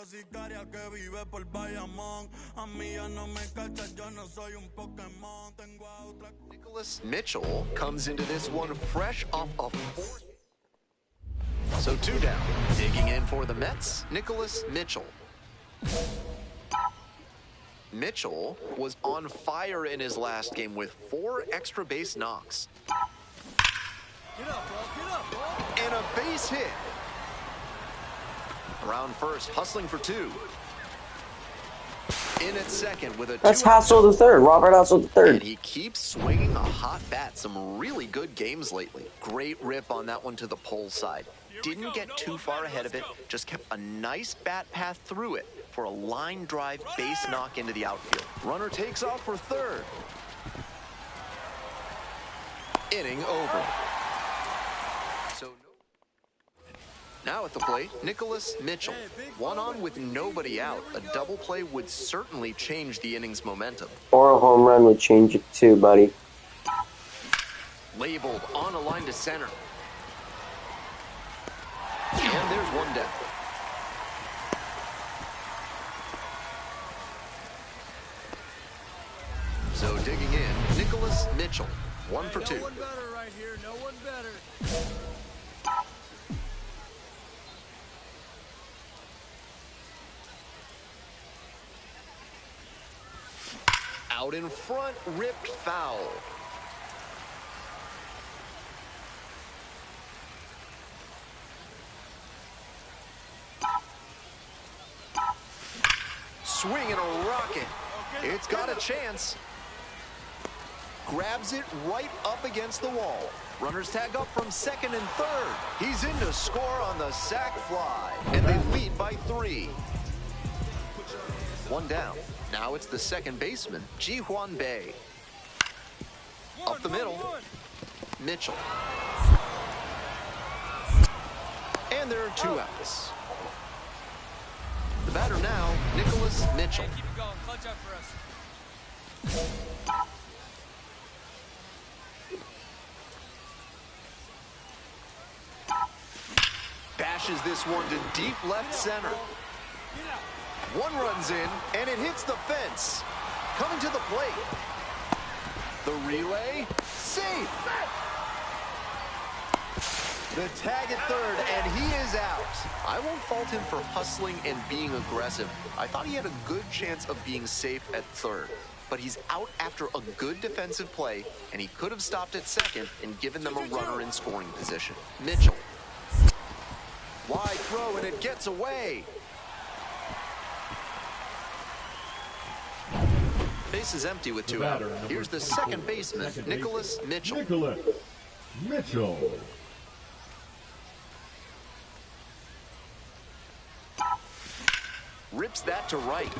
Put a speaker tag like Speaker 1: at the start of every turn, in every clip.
Speaker 1: Sicaria que vive por Bayamón. A mí ya no me cachas, yo no soy un Pokémon. Tengo a otra.
Speaker 2: Nicholas Mitchell comes into this one fresh off a 4. So 2 down. Digging in for the Mets, Nicholas Mitchell. Mitchell was on fire in his last game with 4 extra base knocks.
Speaker 1: Get up, bro. Get up, bro.
Speaker 2: And a base hit. Around first, hustling for 2. In at second with a 2.
Speaker 3: That's Hassel the third, Robert Hassel the third.
Speaker 2: And he keeps swinging a hot bat. Some really good games lately. Great rip on that one to the pole side. Didn't get too far ahead of it, just kept a nice bat path through it for a line drive base knock into the outfield. Runner takes off for third. Inning over. Now at the plate, Nicholas Mitchell. 1 on with nobody out. A double play would certainly change the inning's momentum.
Speaker 3: Or a home run would change it too, buddy.
Speaker 2: Labeled on a line to center. And there's 1 down. So digging in, Nicholas Mitchell. 1 for 2.
Speaker 1: No one better right here. No one better.
Speaker 2: Out in front, ripped foul. Swinging a rocket. It's got a chance. Grabs it right up against the wall. Runners tag up from second and third. He's in to score on the sac fly. And they lead by 3. 1 down. Now it's the second baseman, Ji-Hwan Bae. Up the middle, Mitchell. And there are 2 outs. The batter now, Nicholas Mitchell.
Speaker 1: Keep it going. Clutch up for us.
Speaker 2: Bashes this one to deep left center. 1 runs in, and it hits the fence. Coming to the plate. The relay, safe. The tag at third, and he is out. I won't fault him for hustling and being aggressive. I thought he had a good chance of being safe at third. But he's out after a good defensive play, and he could have stopped at second and given them a runner in scoring position. Mitchell. Wide throw, and it gets away. Base is empty with 2 out. Here's the second baseman, Nicholas Mitchell.
Speaker 4: Nicholas Mitchell.
Speaker 2: Rips that to right.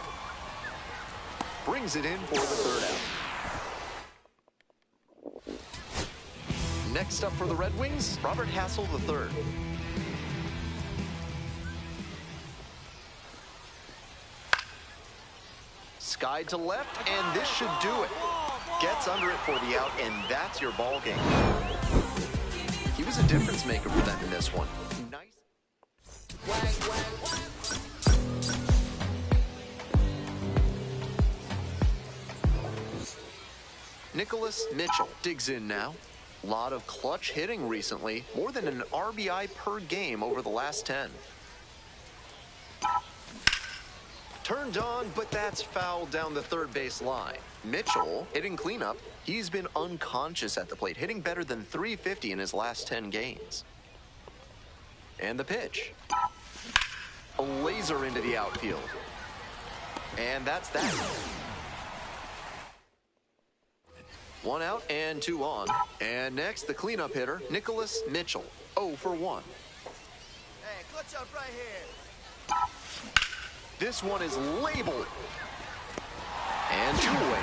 Speaker 2: Brings it in for the 3rd out. Next up for the Red Wings, Robert Hassel III. Sky to left, and this should do it. Gets under it for the out, and that's your ball game. He was a difference maker for them in this one. Nice. Nicholas Mitchell digs in now. Lot of clutch hitting recently, more than an RBI per game over the last 10. Turned on, but that's fouled down the third base line. Mitchell hitting cleanup. He's been unconscious at the plate, hitting better than .350 in his last 10 games. And the pitch. A laser into the outfield. And that's that. 1 out and 2 on. And next, the cleanup hitter, Nicholas Mitchell, 0 for 1.
Speaker 5: Hey, clutch up right here.
Speaker 2: This one is labeled. And 2 away.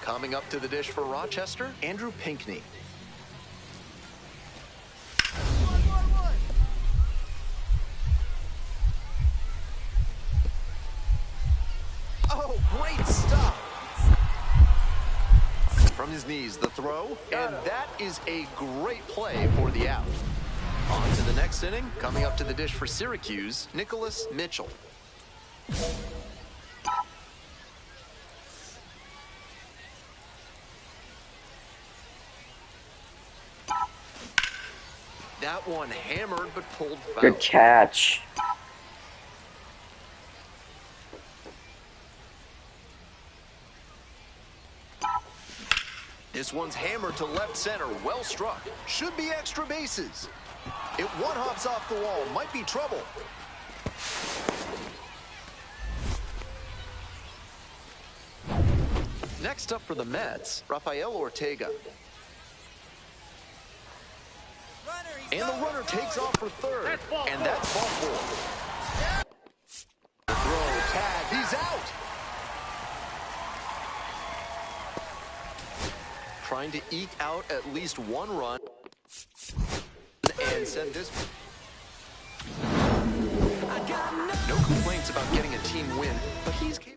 Speaker 2: Coming up to the dish for Rochester, Andrew Pinkney. Oh, great stop. From his knees, the throw, and that is a great play for the out. On to the next inning, coming up to the dish for Syracuse, Nicholas Mitchell. That one hammered but pulled foul.
Speaker 3: Good catch.
Speaker 2: This one's hammered to left center, well struck. Should be extra bases. It one-hops off the wall, might be trouble. Next up for the Mets, Rafael Ortega. And the runner takes off for third, and that's ball 4. Throw, tag, he's out. Trying to eke out at least 1 run and send this. No complaints about getting a team win, but he's capable.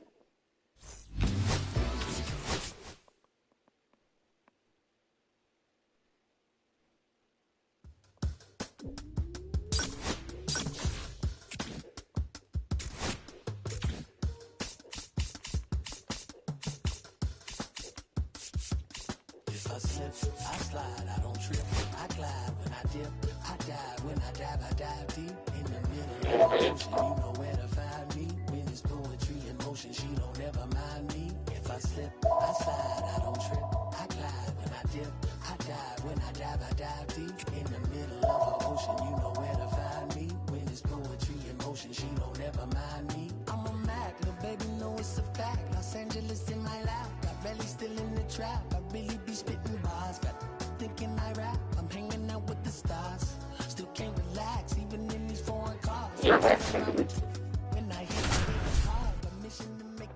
Speaker 6: I slip, I slide, I don't trip, I glide when I dip, I dive, when I dive deep in the middle of the ocean, you know where to find me, when it's poetry in motion, she don't ever mind me, if I slip, I slide, I don't trip, I glide when I dip, I dive, when I dive deep in the middle of the ocean, you know where to find me, when it's poetry in motion, she don't ever mind me, I'm a Mac, little baby know it's a fact, Los Angeles in my lap, got belly still in the trap, I really be spitting bars, got thinking I rap, I'm hanging out with the stars, still can't relax, even in these foreign cars, when I hit the hard, a mission to make,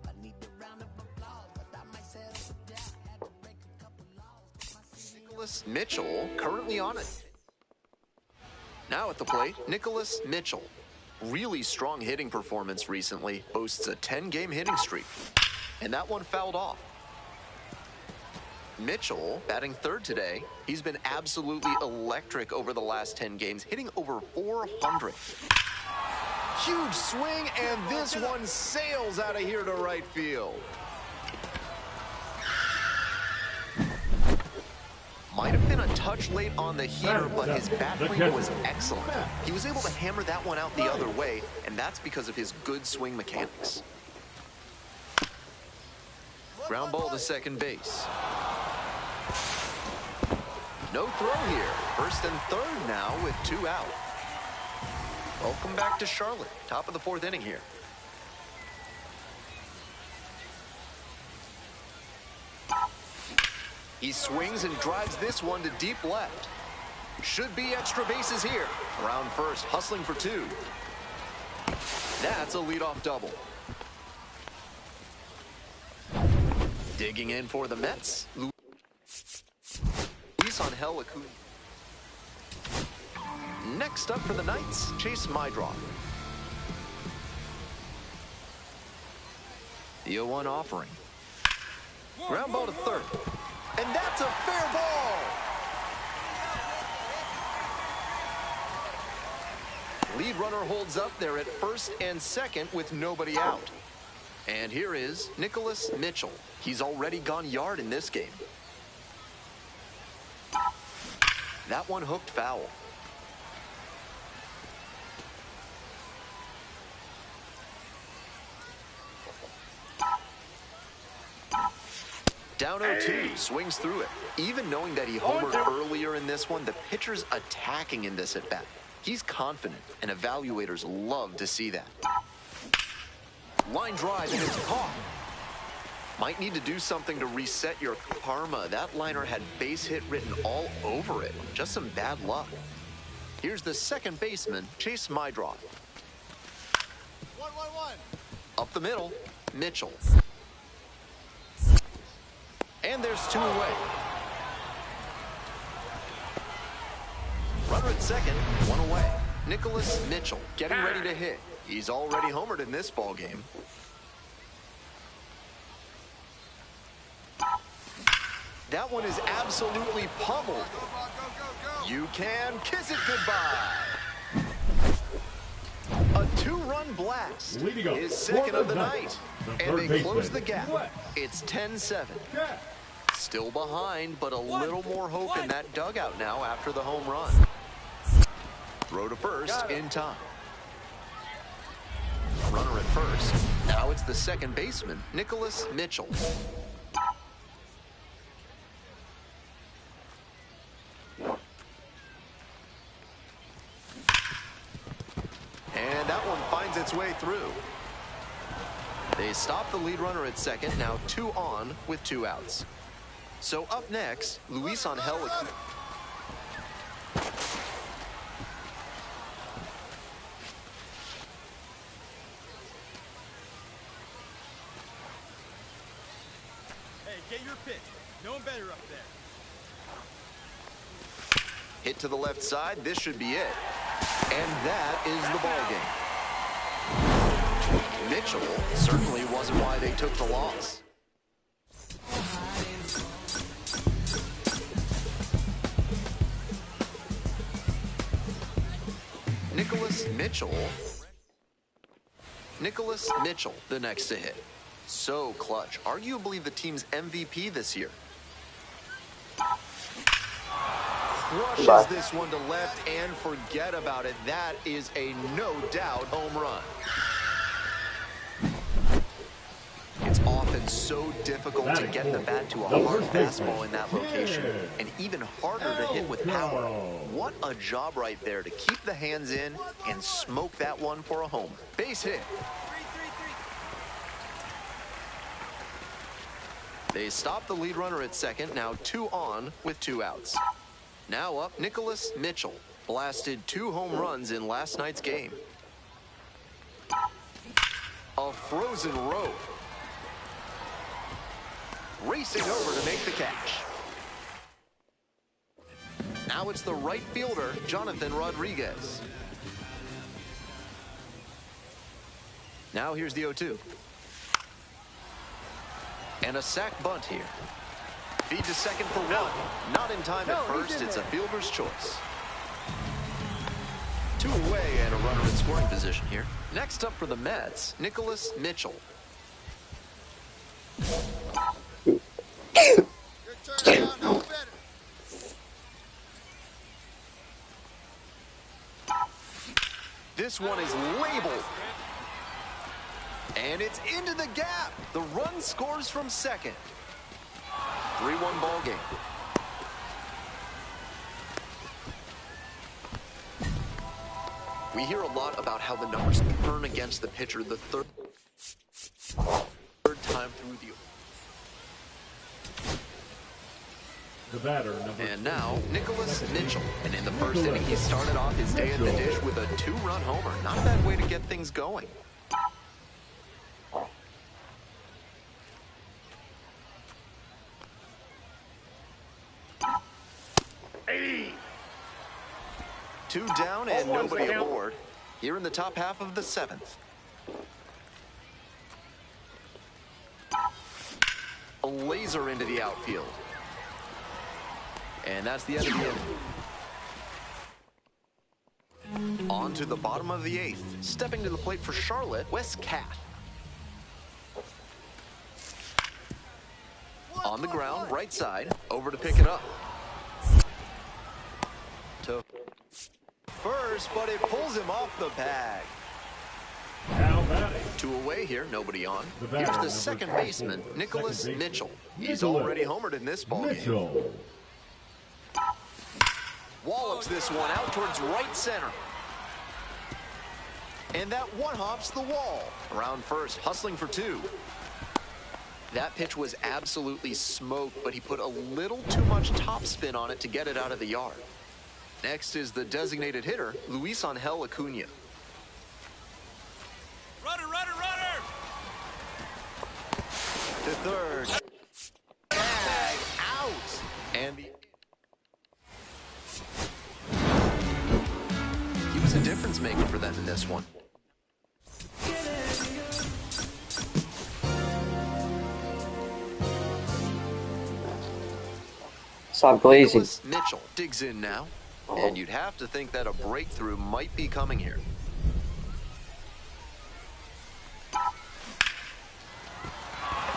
Speaker 6: I need a round of applause, but I might settle down, had to break a couple laws,
Speaker 2: Nicholas Mitchell currently on it. Now at the plate, Nicholas Mitchell. Really strong hitting performance recently, boasts a 10-game hitting streak. And that one fouled off. Mitchell, batting third today, he's been absolutely electric over the last 10 games, hitting over 400. Huge swing, and this one sails out of here to right field. Might have been a touch late on the heater, but his bat point was excellent. He was able to hammer that one out the other way, and that's because of his good swing mechanics. Ground ball to second base. No throw here. First and third now with 2 out. Welcome back to Charlotte. Top of the 4th inning here. He swings and drives this one to deep left. Should be extra bases here. Around first, hustling for 2. That's a leadoff double. Digging in for the Mets, Luis Angel Acuna. Next up for the Knights, Chase Mydroth. The 0-1 offering. Ground ball to third. And that's a fair ball. Lead runner holds up there at first and second with nobody out. And here is Nicholas Mitchell. He's already gone yard in this game. That one hooked foul. Down 0-2, swings through it. Even knowing that he homered earlier in this one, the pitcher's attacking in this at-bat. He's confident, and evaluators love to see that. Line drive, and it's caught. Might need to do something to reset your karma. That liner had base hit written all over it. Just some bad luck. Here's the second baseman, Chase Mydroth.
Speaker 5: 1-1-1.
Speaker 2: Up the middle, Mitchell. And there's 2 away. Runner at second, 1 away. Nicholas Mitchell getting ready to hit. He's already homered in this ball game. That one is absolutely pummeled. You can kiss it goodbye. A 2-run blast. His second of the night. And they close the gap. It's 10-7. Still behind, but a little more hope in that dugout now after the home run. Throw to first in time. Runner at first. Now it's the second baseman, Nicholas Mitchell. And that one finds its way through. They stop the lead runner at second, now 2 on with 2 outs. So up next, Luis Angel.
Speaker 5: Hey, get your pitch. No one better up there.
Speaker 2: Hit to the left side. This should be it. And that is the ball game. Mitchell certainly wasn't why they took the loss. Nicholas Mitchell, the next to hit. So clutch. Arguably the team's MVP this year. Crushes this one to left and forget about it. That is a no-doubt home run. It's often so difficult to get the bat to a hard fastball in that location, and even harder to hit with power. What a job right there to keep the hands in and smoke that one for a homer. Base hit. They stop the lead runner at second, now 2 on with 2 outs. Now up, Nicholas Mitchell. Blasted 2 home runs in last night's game. A frozen rope. Racing over to make the catch. Now it's the right fielder, Jonathan Rodriguez. Now here's the 0-2. And a sac bunt here. Feed to second for 1. Not in time at first. It's a fielder's choice. 2 away and a runner in scoring position here. Next up for the Mets, Nicholas Mitchell.
Speaker 5: Good turn out, no better.
Speaker 2: This one is labeled. And it's into the gap. The run scores from second. 3-1 ball game. We hear a lot about how the numbers turn against the pitcher the third time through
Speaker 4: the batter, number
Speaker 2: And now, Nicholas Mitchell. And in the first inning, he started off his day in the dish with a 2-run homer. Not a bad way to get things going. Two down and nobody aboard. Here in the top half of the 7th. A laser into the outfield. And that's the end of the inning. On to the bottom of the 8th. Stepping to the plate for Charlotte, Wes Cat. On the ground, right side, over to pick it up. To first, but it pulls him off the bag.
Speaker 4: Now batting.
Speaker 2: 2 away here, nobody on.
Speaker 4: The
Speaker 2: Here's
Speaker 4: batter,
Speaker 2: the second
Speaker 4: number
Speaker 2: baseman,
Speaker 4: 22,
Speaker 2: Nicholas
Speaker 4: second
Speaker 2: Mitchell.
Speaker 4: baseman,
Speaker 2: He's
Speaker 4: Nicholas
Speaker 2: already homered in this ball game.
Speaker 4: Mitchell.
Speaker 2: Wallops this one out towards right center. And that one hops the wall. Around first, hustling for two. That pitch was absolutely smoked, but he put a little too much topspin on it to get it out of the yard. Next is the designated hitter, Luis Angel Acuna.
Speaker 5: Runner, runner, runner!
Speaker 2: To third. Tag out. And he was a difference maker for them in this one.
Speaker 3: Stop glazing.
Speaker 2: Nicholas Mitchell digs in now, and you'd have to think that a breakthrough might be coming here.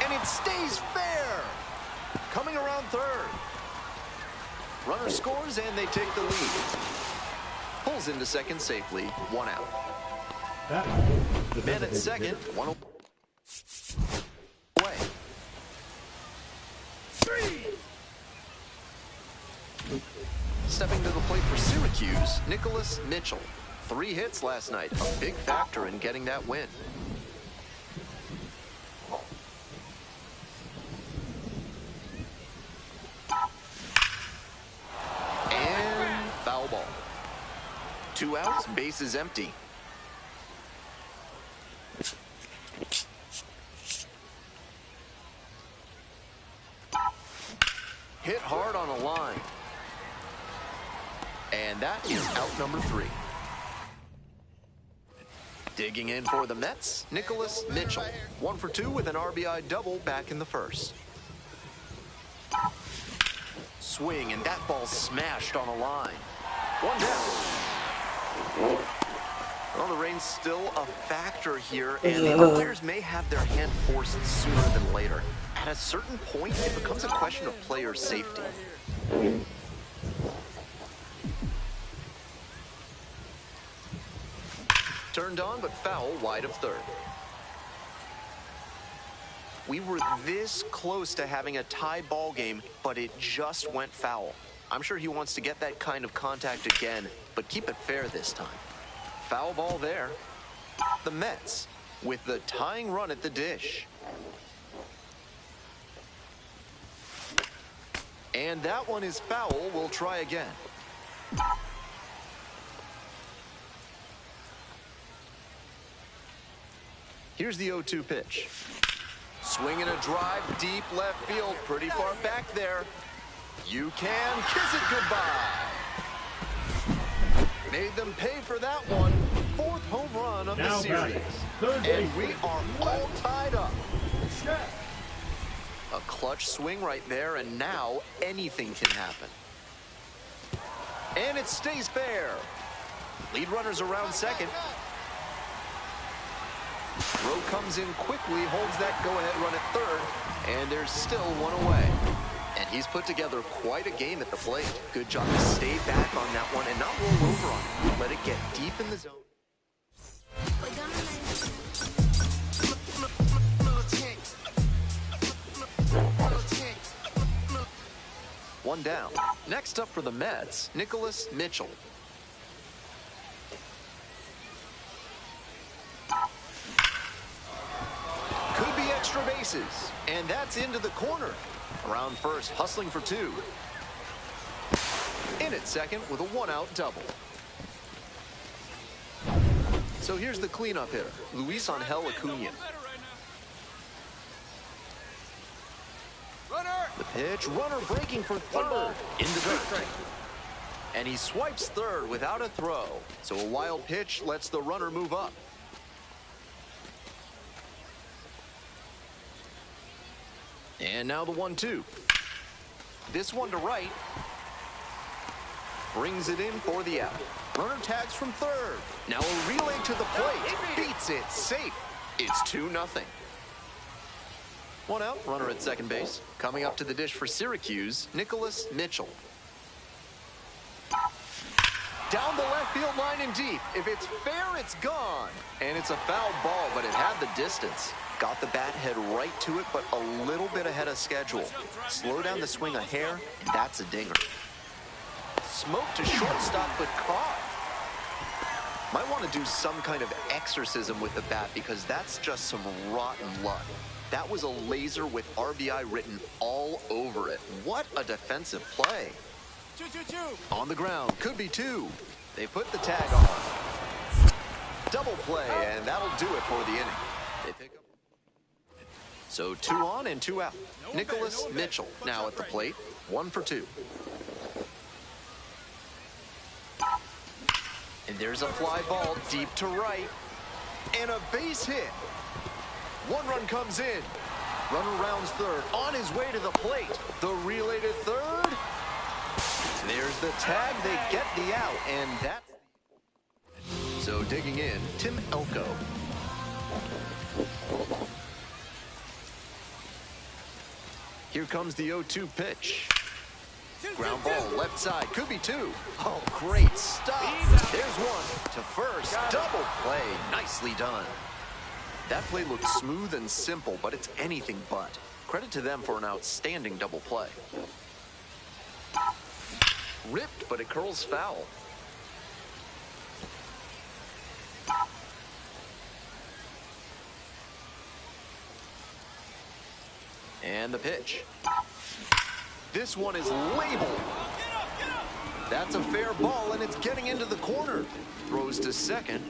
Speaker 2: And it stays fair. Coming around third. Runner scores, and they take the lead. Pulls into second safely, 1 out. Man at second, 1 away. Stepping to the plate for Syracuse, Nicholas Mitchell. 3 hits last night, a big factor in getting that win. And foul ball. 2 outs, bases empty. Hit hard on a line. And that is out number 3. Digging in for the Mets, Nicholas Mitchell. 1 for 2 with an RBI double back in the first. Swing, and that ball smashed on a line. 1 down. Well, the rain's still a factor here, and the players may have their hand forced sooner than later. At a certain point, it becomes a question of player safety. Turned on, but foul wide of third. We were this close to having a tied ball game, but it just went foul. I'm sure he wants to get that kind of contact again, but keep it fair this time. Foul ball there. The Mets with the tying run at the dish. And that one is foul. We'll try again. Here's the 0-2 pitch. Swinging a drive deep left field, pretty far back there. You can kiss it goodbye. Made them pay for that one. 4th home run of the series. And we are all tied up. A clutch swing right there, and now anything can happen. And it stays fair. Lead runners around second. Rowe comes in quickly, holds that go-ahead run at third, and there's still 1 away. And he's put together quite a game at the plate. Good job to stay back on that one and not roll over on it. Let it get deep in the zone. One down. Next up for the Mets, Nicholas Mitchell. Could be extra bases, and that's into the corner. Around first, hustling for 2. In at second with a 1-out double. So here's the cleanup hitter, Luis Angel Acuna. The pitch, runner breaking for third, in the dirt. And he swipes third without a throw. So a wild pitch lets the runner move up. And now the 1-2. This one to right. Brings it in for the out. Runner tags from third. Now a relay to the plate. Beats it. Safe. It's 2-0. 1 out. Runner at second base. Coming up to the dish for Syracuse, Nicholas Mitchell. Down the left field line and deep. If it's fair, it's gone. And it's a foul ball, but it had the distance. Got the bat head right to it, but a little bit ahead of schedule. Slow down the swing a hair, and that's a dinger. Smoke to shortstop, but caught. Might want to do some kind of exorcism with the bat because that's just some rotten luck. That was a laser with RBI written all over it. What a defensive play.
Speaker 5: 2-2-2.
Speaker 2: On the ground, could be 2. They put the tag on. Double play, and that'll do it for the inning. They pick up. So 2 on and 2 out. Nicholas Mitchell now at the plate, 1 for 2. And there's a fly ball deep to right. And a base hit. 1 run comes in. Runner rounds third, on his way to the plate. The relay to third. There's the tag, they get the out, and that's... So digging in, Tim Elko. Here comes the 0-2 pitch. Ground ball, left side, could be 2. Oh, great stuff. There's 1 to first, double play, nicely done. That play looked smooth and simple, but it's anything but. Credit to them for an outstanding double play. Ripped, but it curls foul. And the pitch. This one is labeled. That's a fair ball, and it's getting into the corner. Throws to second.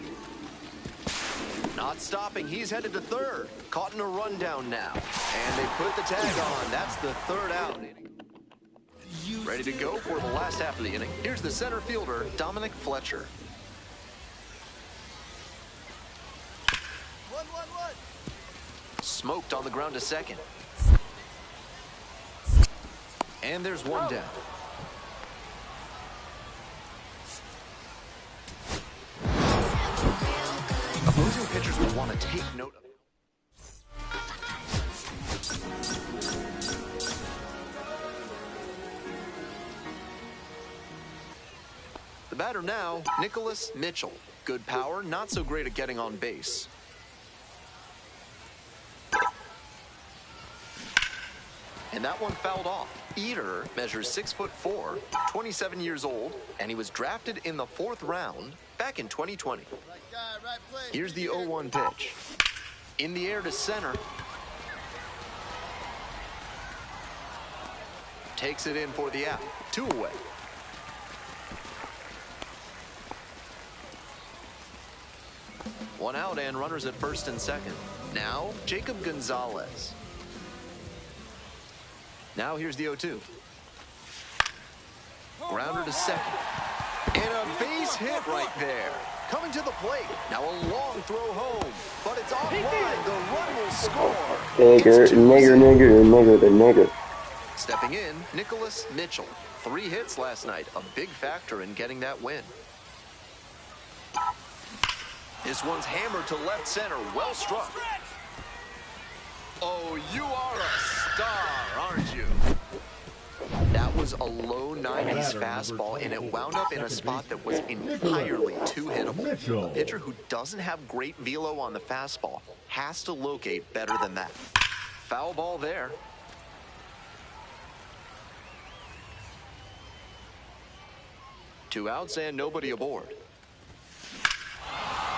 Speaker 2: Not stopping, he's headed to third. Caught in a rundown now. And they put the tag on. That's the 3rd out. Ready to go for the last half of the inning. Here's the center fielder, Dominic Fletcher.
Speaker 5: 1-1-1.
Speaker 2: Smoked on the ground to second. And there's 1 down. Opposing pitchers would want to take note of it. The batter now, Nicholas Mitchell. Good power, not so great at getting on base. And that one fouled off. Eater measures 6'4", 27 years old, and he was drafted in the 4th round back in 2020. Here's the 0-1 pitch. In the air to center. Takes it in for the out. 2 away. One out and runners at first and second. Now, Jacob Gonzalez. Now here's the 0-2. Grounder to second. And a base hit right there. Coming to the plate. Now a long throw home. But it's offline. The run will score.
Speaker 3: Nigger.
Speaker 2: Stepping in, Nicholas Mitchell. 3 hits last night. A big factor in getting that win. This one's hammered to left center. Well struck. Oh, you are a star, aren't you? That was a low 90s fastball, and it wound up in a spot that was entirely too hittable. A pitcher who doesn't have great velo on the fastball has to locate better than that. Foul ball there. Two outs and nobody aboard.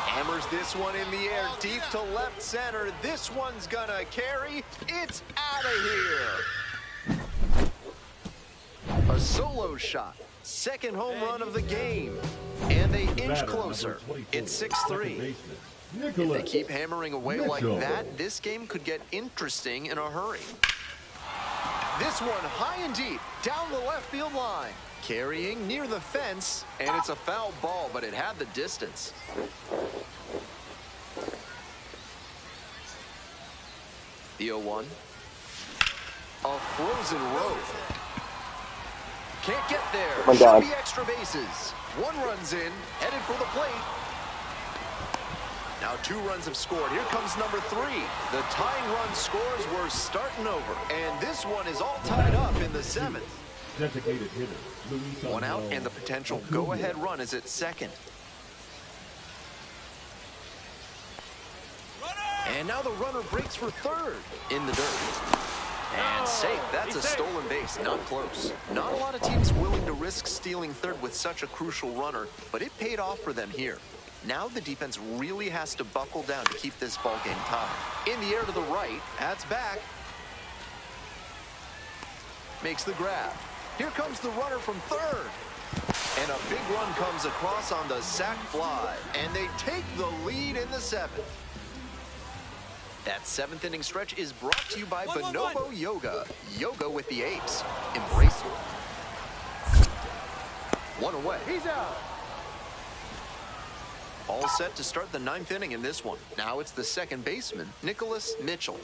Speaker 2: Hammers this one in the air, deep to left center. This one's gonna carry. It's out of here. A solo shot. Second home run of the game. And they inch closer. It's 6-3. If they keep hammering away like that, this game could get interesting in a hurry. This one high and deep, down the left field line. Carrying near the fence, and it's a foul ball, but it had the distance. The 0-1. A frozen road. Can't get there.
Speaker 3: Oh my God.
Speaker 2: Should be extra bases. 1 run's in, headed for the plate. Now 2 runs have scored. Here comes number 3. The tying run scores were starting over, and this one is all tied up in the 7th.
Speaker 4: Designated hitter.
Speaker 2: 1 out, and the potential go-ahead run is at second. And now the runner breaks for third in the dirt. And safe. That's a stolen base. Not close. Not a lot of teams willing to risk stealing third with such a crucial runner, but it paid off for them here. Now the defense really has to buckle down to keep this ball game tied. In the air to the right, that's back. Makes the grab. Here comes the runner from third. And a big run comes across on the sac fly. And they take the lead in the seventh. That seventh inning stretch is brought to you by Bonobo Yoga. Yoga with the apes. Embrace it. One away. He's out. All set to start the ninth inning in this one. Now it's the second baseman, Nicholas Mitchell.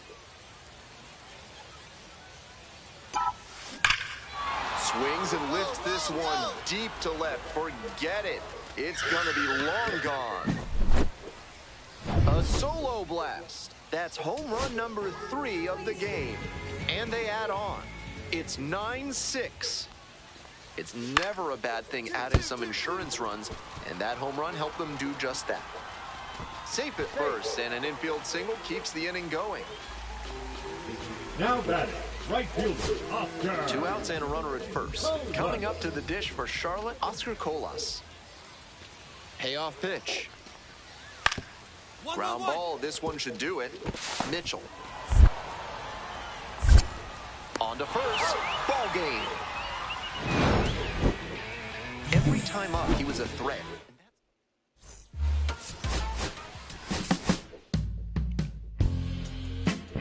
Speaker 2: Swings and lifts this one deep to left. Forget it. It's going to be long gone. A solo blast. That's home run number 3 of the game. And they add on. It's 9-6. It's never a bad thing adding some insurance runs, and that home run helped them do just that. Safe at first, and an infield single keeps the inning going.
Speaker 4: Now batting, right fielder, Oscar.
Speaker 2: 2 outs and a runner at first. Coming up to the dish for Charlotte, Oscar Colas. Payoff pitch. Ground ball, this one should do it. Mitchell. On to first, ball game. Every time up, he was a threat.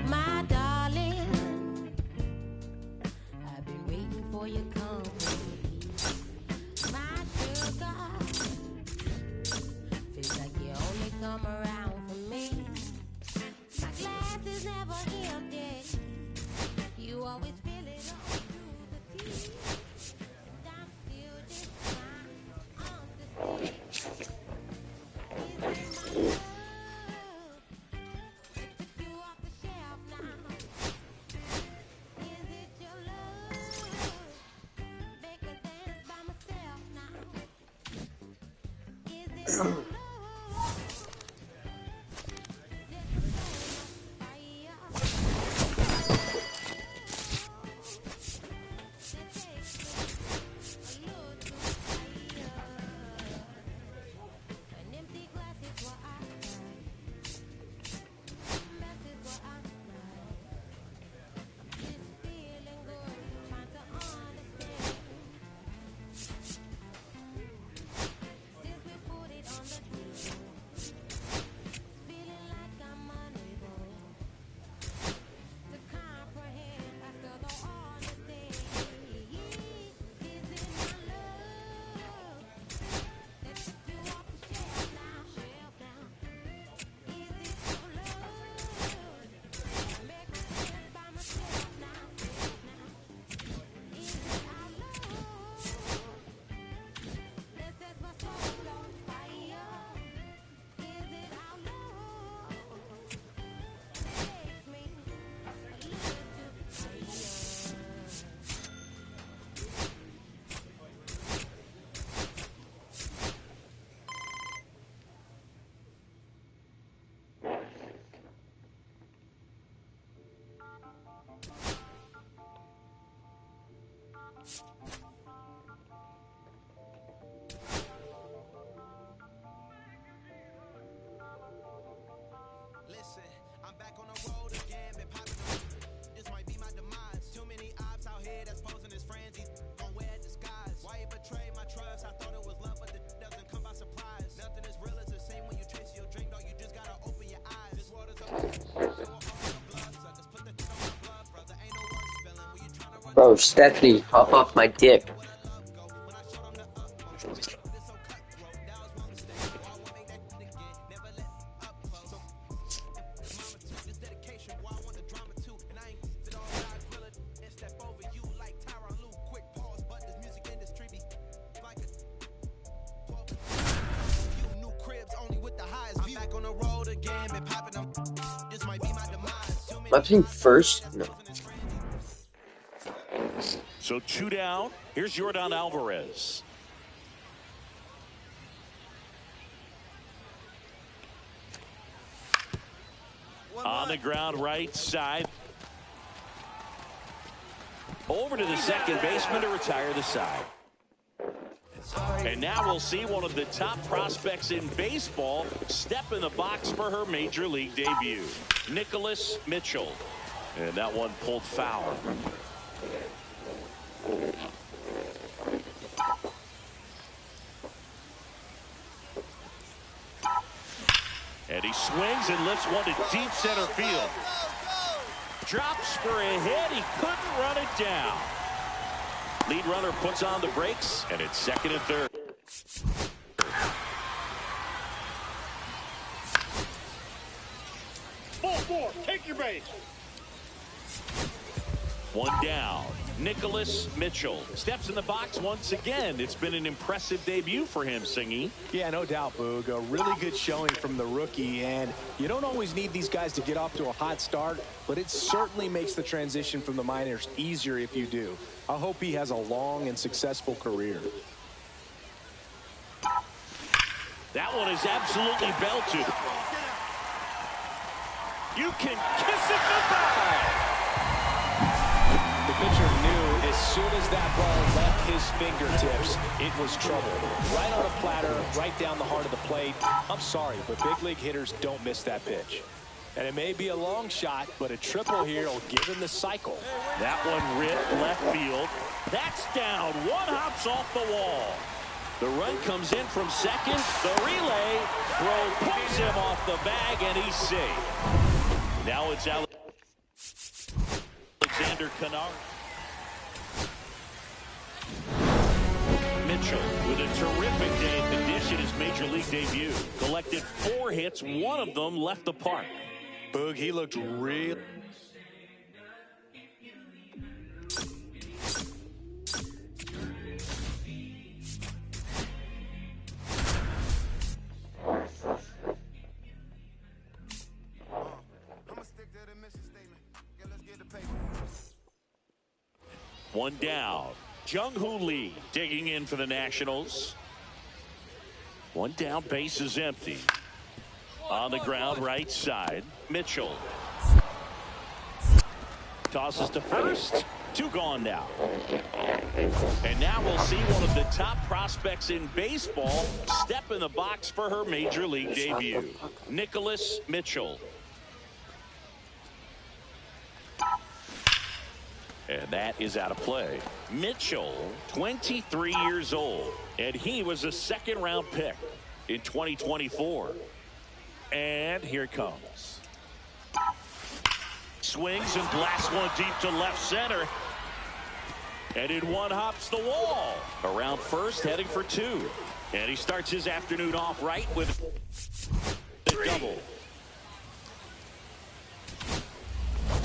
Speaker 7: My darling, I've been waiting for your company. My sugar, feels like you only come around for me. My glass is never empty. You always fill it up to the teeth. I'm still just trying to understand. Is it my love?
Speaker 6: Listen, I'm back on the road again, been popping up. This might be my demise. Too many ops out here that's posing as friends. These gon' wear disguise. Why you betray my trust? I thought it was love, but it doesn't come by surprise. Nothing is real as the same when you chase your drink, dog. You just gotta open your eyes. This world is a blood suckers. Put the on my blood, brother. Ain't no worse feeling when you tryna run.
Speaker 3: Bro, Stephanie, hop off my dick. Am I playing first? No.
Speaker 8: So 2 down. Here's Yordan Alvarez. On the ground, right side. Over to the second baseman to retire the side. And now we'll see one of the top prospects in baseball step in the box for her major league debut. Nicholas Mitchell. And that one pulled foul. And he swings and lifts one to deep center field. Drops for a hit. He couldn't run it down. Lead runner puts on the brakes, and it's second and third.
Speaker 4: Ball four, take your base.
Speaker 8: One down. Nicholas Mitchell steps in the box once again. It's been an impressive debut for him, Singy.
Speaker 9: Yeah, no doubt, Boog. A really good showing from the rookie, and you don't always need these guys to get off to a hot start, but it certainly makes the transition from the minors easier if you do. I hope he has a long and successful career.
Speaker 8: That one is absolutely belted. You can kiss it goodbye.
Speaker 9: The pitcher knew as soon as that ball left his fingertips, it was trouble. Right on a platter, right down the heart of the plate. I'm sorry, but big league hitters don't miss that pitch. And it may be a long shot, but a triple here will give him the cycle.
Speaker 8: That one ripped left field. That's down. One hops off the wall. The run comes in from second. The relay throw pulls him off the bag, and he's safe. Now it's Alexander Kennard. Mitchell with a terrific day at the dish in his major league debut. Collected 4 hits. One of them left the park.
Speaker 9: Boog, he looked real.
Speaker 8: One down. Jung-Hoo Lee digging in for the Nationals. One down, base is empty. On the ground, right side. Mitchell tosses to first. 2 gone now. And now we'll see one of the top prospects in baseball step in the box for her major league debut. Nicholas Mitchell. And that is out of play. Mitchell, 23 years old, and he was a second-round pick in 2024. And here it comes. Swings and blasts one deep to left center. And in one hops the wall. Around first, heading for 2. And he starts his afternoon off right with a double.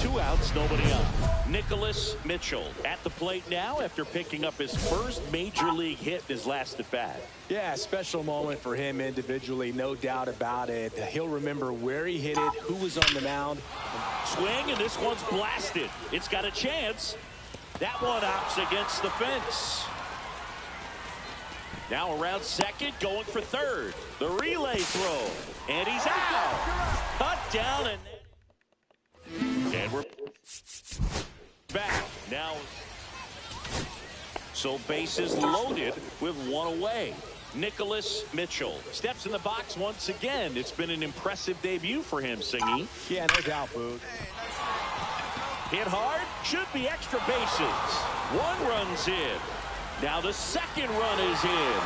Speaker 8: 2 outs, nobody on. Nicholas Mitchell at the plate now after picking up his first major league hit in his last at bat.
Speaker 9: Yeah, special moment for him individually, no doubt about it. He'll remember where he hit it, who was on the mound.
Speaker 8: Swing, and this one's blasted. It's got a chance. That one opts against the fence. Now around second, going for third. The relay throw, and he's out. Cut down, and we're back now. So bases loaded with 1 away. Nicholas Mitchell steps in the box once again. It's been an impressive debut for him, Singy.
Speaker 9: Yeah, no doubt, Boog.
Speaker 8: Hit hard, should be extra bases. 1 run's in. Now the second run is in.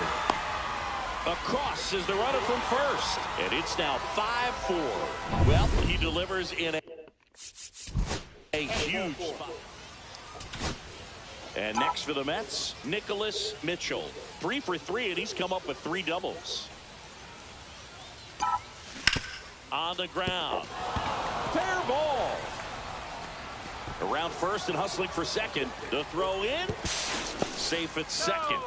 Speaker 8: Across is the runner from first, and it's now 5-4. Well, he delivers in a huge spot. And next for the Mets, Nicholas Mitchell. 3 for 3, and he's come up with 3 doubles. On the ground. Fair ball. Around first and hustling for second. The throw in. Safe at second.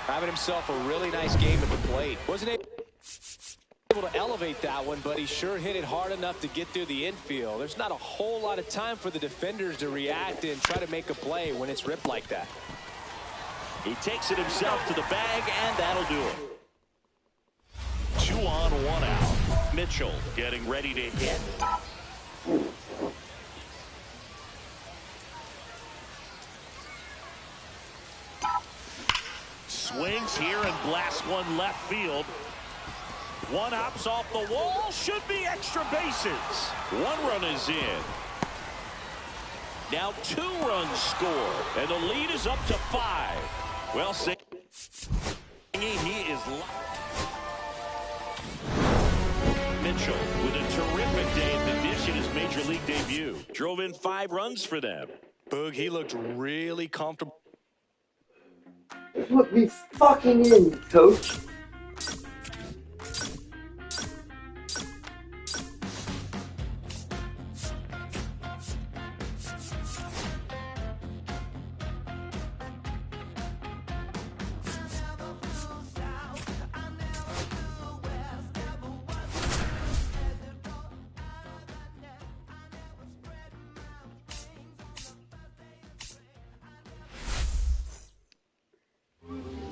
Speaker 9: Having himself a really nice game at the plate. Wasn't able to elevate that one, but he sure hit it hard enough to get through the infield. There's not a whole lot of time for the defenders to react and try to make a play when it's ripped like that.
Speaker 8: He takes it himself to the bag, and that'll do it. 2 on, 1 out. Mitchell getting ready to hit. swings here and blasts one left field. One hops off the wall. Should be extra bases. One run is in. Now 2 runs score, and the lead is up to 5. Well, he is Mitchell with a terrific day at the dish in his major league debut. Drove in 5 runs for them.
Speaker 9: Boog, he looked really comfortable.
Speaker 3: Put me fucking in, coach.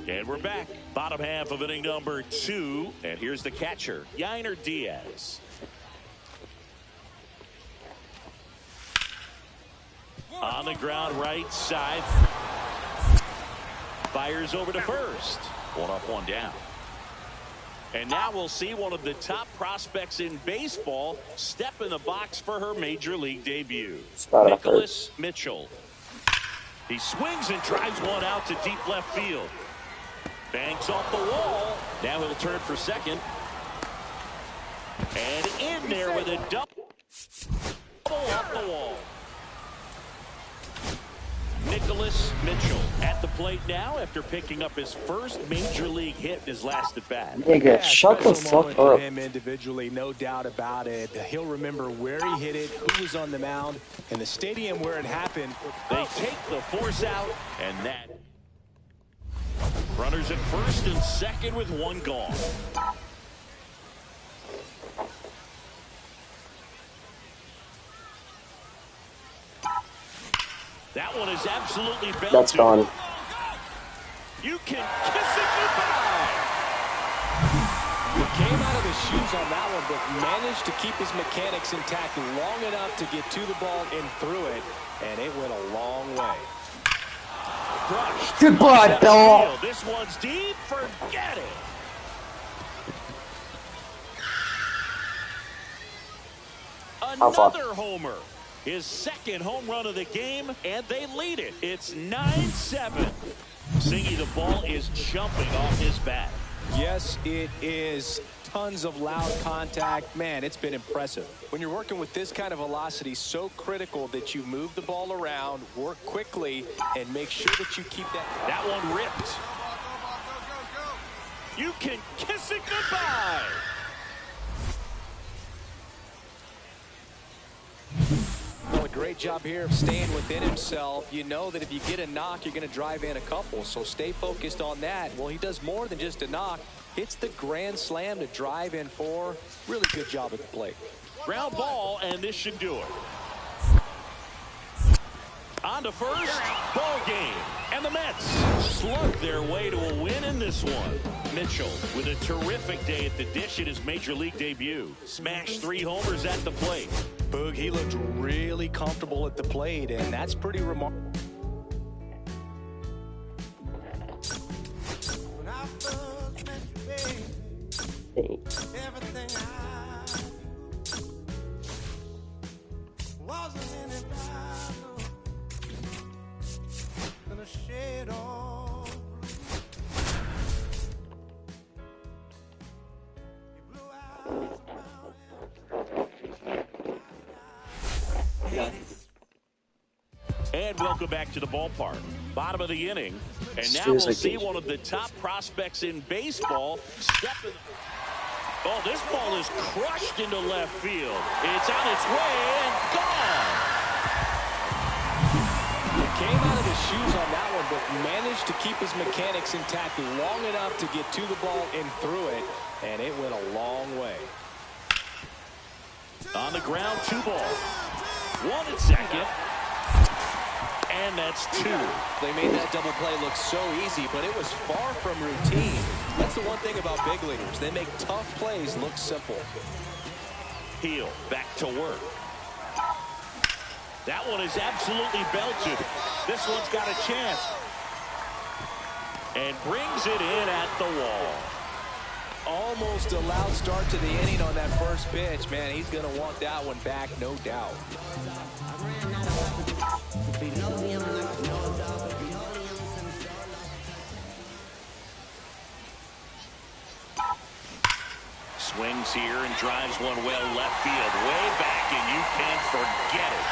Speaker 8: And we're back. Bottom half of inning number 2. And here's the catcher, Rtts. On the ground, right side. Fires over to first. 1 up, 1 down. And now we'll see one of the top prospects in baseball step in the box for her major league debut. Nicholas Mitchell. He swings and drives one out to deep left field. Banks off the wall. Now he'll turn for second. And in there with a double off the wall. Nicholas Mitchell at the plate now after picking up his first major league hit in his last at bat.
Speaker 3: Nigga, shut the fuck up.
Speaker 9: For him individually, no doubt about it. He'll remember where he hit it, who was on the mound, and the stadium where it happened.
Speaker 8: They take the force out, and that. Runners at first and second with 1 gone. That one is absolutely belted.
Speaker 3: That's gone.
Speaker 8: You can kiss it goodbye.
Speaker 9: He came out of his shoes on that one, but managed to keep his mechanics intact long enough to get to the ball and through it, and it went a long way.
Speaker 8: Crushed.
Speaker 3: Goodbye, Bill.
Speaker 8: This one's deep. Forget it. Another homer. His second home run of the game, and they lead it. It's 9-7. Singy, the ball is jumping off his bat.
Speaker 9: Yes, it is. Tons of loud contact. Man, it's been impressive. When you're working with this kind of velocity, so critical that you move the ball around, work quickly, and make sure that you keep that.
Speaker 8: That one ripped. You can kiss it goodbye.
Speaker 9: Well, a great job here of staying within himself. You know that if you get a knock, you're going to drive in a couple, so stay focused on that. Well, he does more than just a knock. Hits the grand slam to drive in 4. Really good job at the plate.
Speaker 8: Ground ball, and this should do it. On to first, ball game. And the Mets slug their way to a win in this one. Mitchell with a terrific day at the dish in his major league debut. Smashed 3 homers at the plate.
Speaker 9: Boog, he looked really comfortable at the plate, and that's pretty remarkable.
Speaker 6: When I first met you, babe, everything I do wasn't any battle than a shade of blue. Your blue eyes around.
Speaker 8: And welcome back to the ballpark. Bottom of the inning. And now we'll see one of the top prospects in baseball step in. Oh, this ball is crushed into left field. It's on its way and gone.
Speaker 9: He came out of his shoes on that one, but managed to keep his mechanics intact long enough to get to the ball and through it, and it went a long way.
Speaker 8: On the ground, 2 ball. 1 at second. And that's 2.
Speaker 9: They made that double play look so easy, but it was far from routine. That's the one thing about big leaguers. They make tough plays look simple.
Speaker 8: Heel back to work. That one is absolutely belted. This one's got a chance. and brings it in at the wall.
Speaker 9: Almost a loud start to the inning on that first pitch. Man, he's going to want that one back, no doubt.
Speaker 8: Swings here and drives one well left field, way back, and you can't forget it.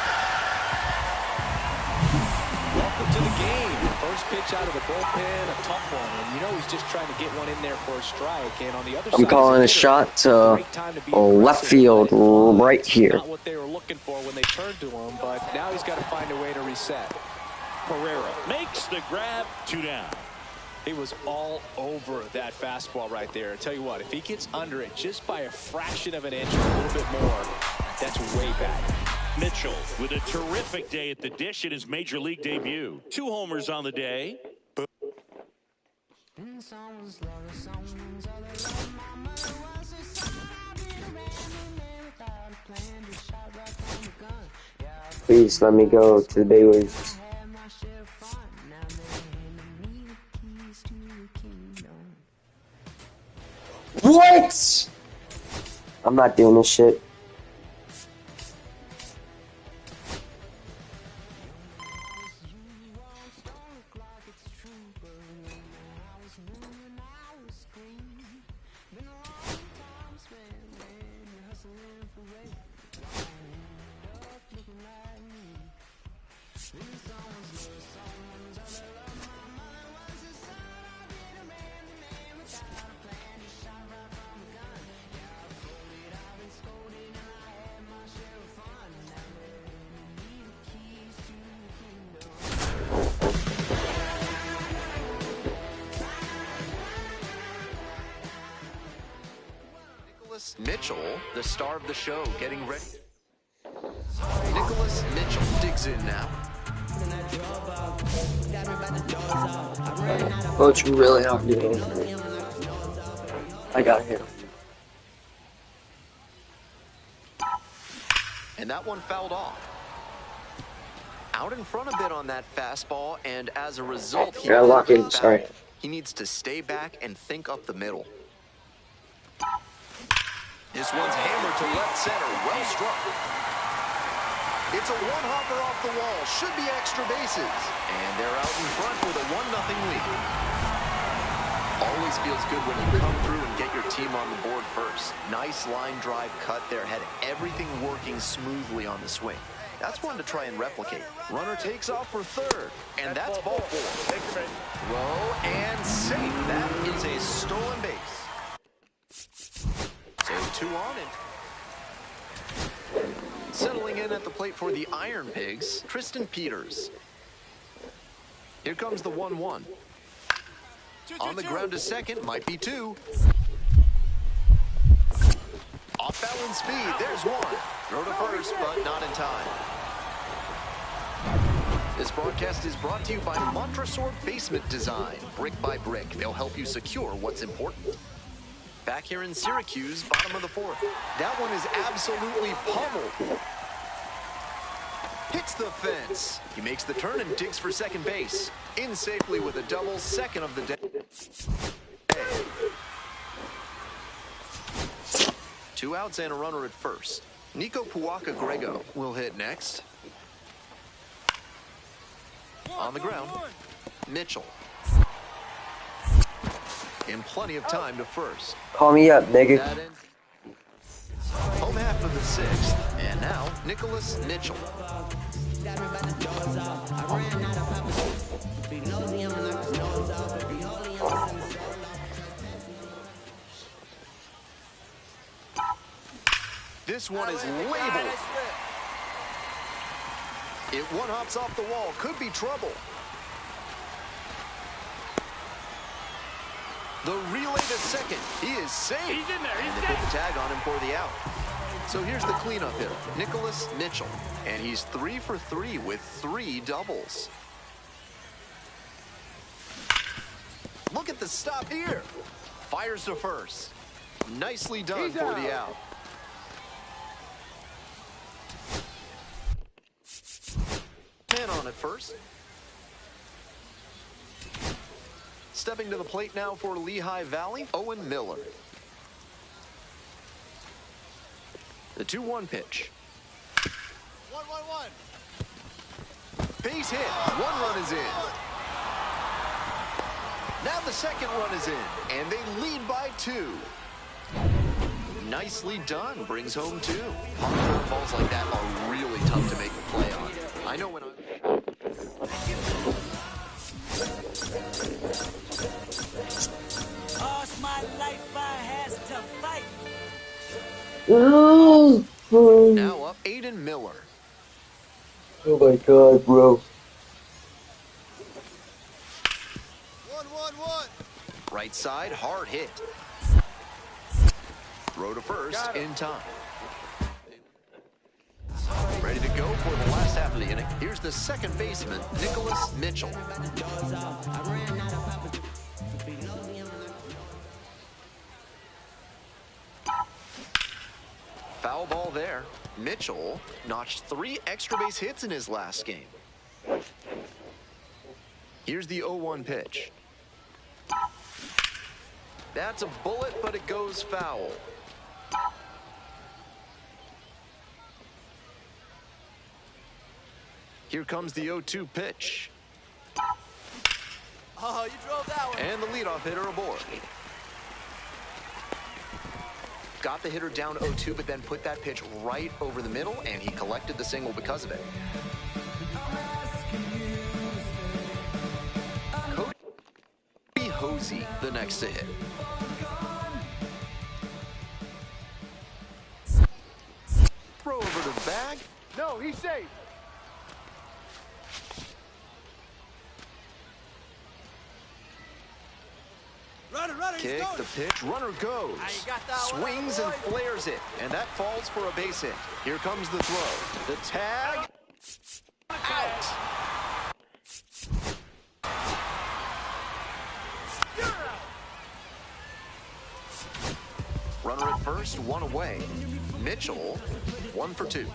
Speaker 9: Welcome to the game. First pitch out of the bullpen, a tough one. And you know he's just trying to get one in there for a strike. And on the other side,
Speaker 3: I'm calling a shot to left field right here.
Speaker 9: Not what they were looking for when they turned to him, but now he's got to find a way to reset.
Speaker 8: Pereira makes the grab, 2 down.
Speaker 9: He was all over that fastball right there. I tell you what, if he gets under it just by a fraction of an inch or a little bit more, that's way back.
Speaker 8: Mitchell with a terrific day at the dish in his major league debut. 2 homers on the day.
Speaker 3: Please let me go to the big leagues. What? I'm not doing this shit.
Speaker 2: Mitchell, the star of the show, getting ready. Nicholas Mitchell digs in now.
Speaker 3: Coach, really hard to do. I got him.
Speaker 2: And that one fouled off. Out in front a bit on that fastball, and as a result, he he needs to stay back and think up the middle. This one's hammered to left center. Well struck. It's a one-hopper off the wall. Should be extra bases. And they're out in front with a 1-0 lead. Always feels good when you come through and get your team on the board first. Nice line drive cut there. Had everything working smoothly on the swing. That's one to try and replicate. Runner takes off for third. And that's ball 4. Throw and safe. That is a stolen base. So 2 on it. Settling in at the plate for the Iron Pigs, Tristan Peters. Here comes the 1-1. On the ground to second, might be 2. Off balance speed, there's 1. Throw to first, but not in time. This broadcast is brought to you by Montresor Basement Design. Brick by brick, they'll help you secure what's important. Back here in Syracuse, bottom of the 4th. That one is absolutely pummeled. Hits the fence. He makes the turn and digs for second base. In safely with a double, second of the day. 2 outs and a runner at first. Nico Puaka-Grego will hit next. On the ground, Mitchell. In plenty of time to first.
Speaker 3: Call me up, nigga.
Speaker 2: Home half of the 6th, and now Nicholas Mitchell. This one is labeled. It one-hops off the wall. Could be trouble. The relay to second. He is safe.
Speaker 4: He's in there.
Speaker 2: And they put the tag on him for the out. So here's the cleanup hitter, Nicholas Mitchell. And he's 3 for 3 with 3 doubles. Look at the stop here. Fires to first. Nicely done for the out. Man on at first. Stepping to the plate now for Lehigh Valley, Owen Miller. The 2-1 pitch.
Speaker 5: 1-1-1.
Speaker 2: Base hit. 1 run is in. Now the second run is in, and they lead by 2. Nicely done. Brings home 2. Hard balls like that are really tough to make a play on. I know when I'm...
Speaker 6: All my life I has to fight.
Speaker 2: Now up, Aiden Miller.
Speaker 3: Oh my god, bro.
Speaker 5: 1-1-1.
Speaker 2: Right side, hard hit. Throw to first in time. Ready to go for the last half of the inning. Here's the second baseman, Nicholas Mitchell. Foul ball there. Mitchell notched 3 extra base hits in his last game. Here's the 0-1 pitch. That's a bullet, but it goes foul. Here comes the 0-2 pitch.
Speaker 5: Oh, you drove that one.
Speaker 2: And the leadoff hitter aboard. Got the hitter down 0-2, but then put that pitch right over the middle, and he collected the single because of it. Cody Hosey, the next to hit. Throw over the bag.
Speaker 5: No, he's safe. Runner, he's
Speaker 2: Kick
Speaker 5: going.
Speaker 2: the pitch, runner goes.
Speaker 5: Ah, you got that one,
Speaker 2: Swings and
Speaker 5: boy.
Speaker 2: flares it, and that falls for a base hit. Here comes the throw. The tag. Out. Runner at first, 1 away. Mitchell, 1 for 2.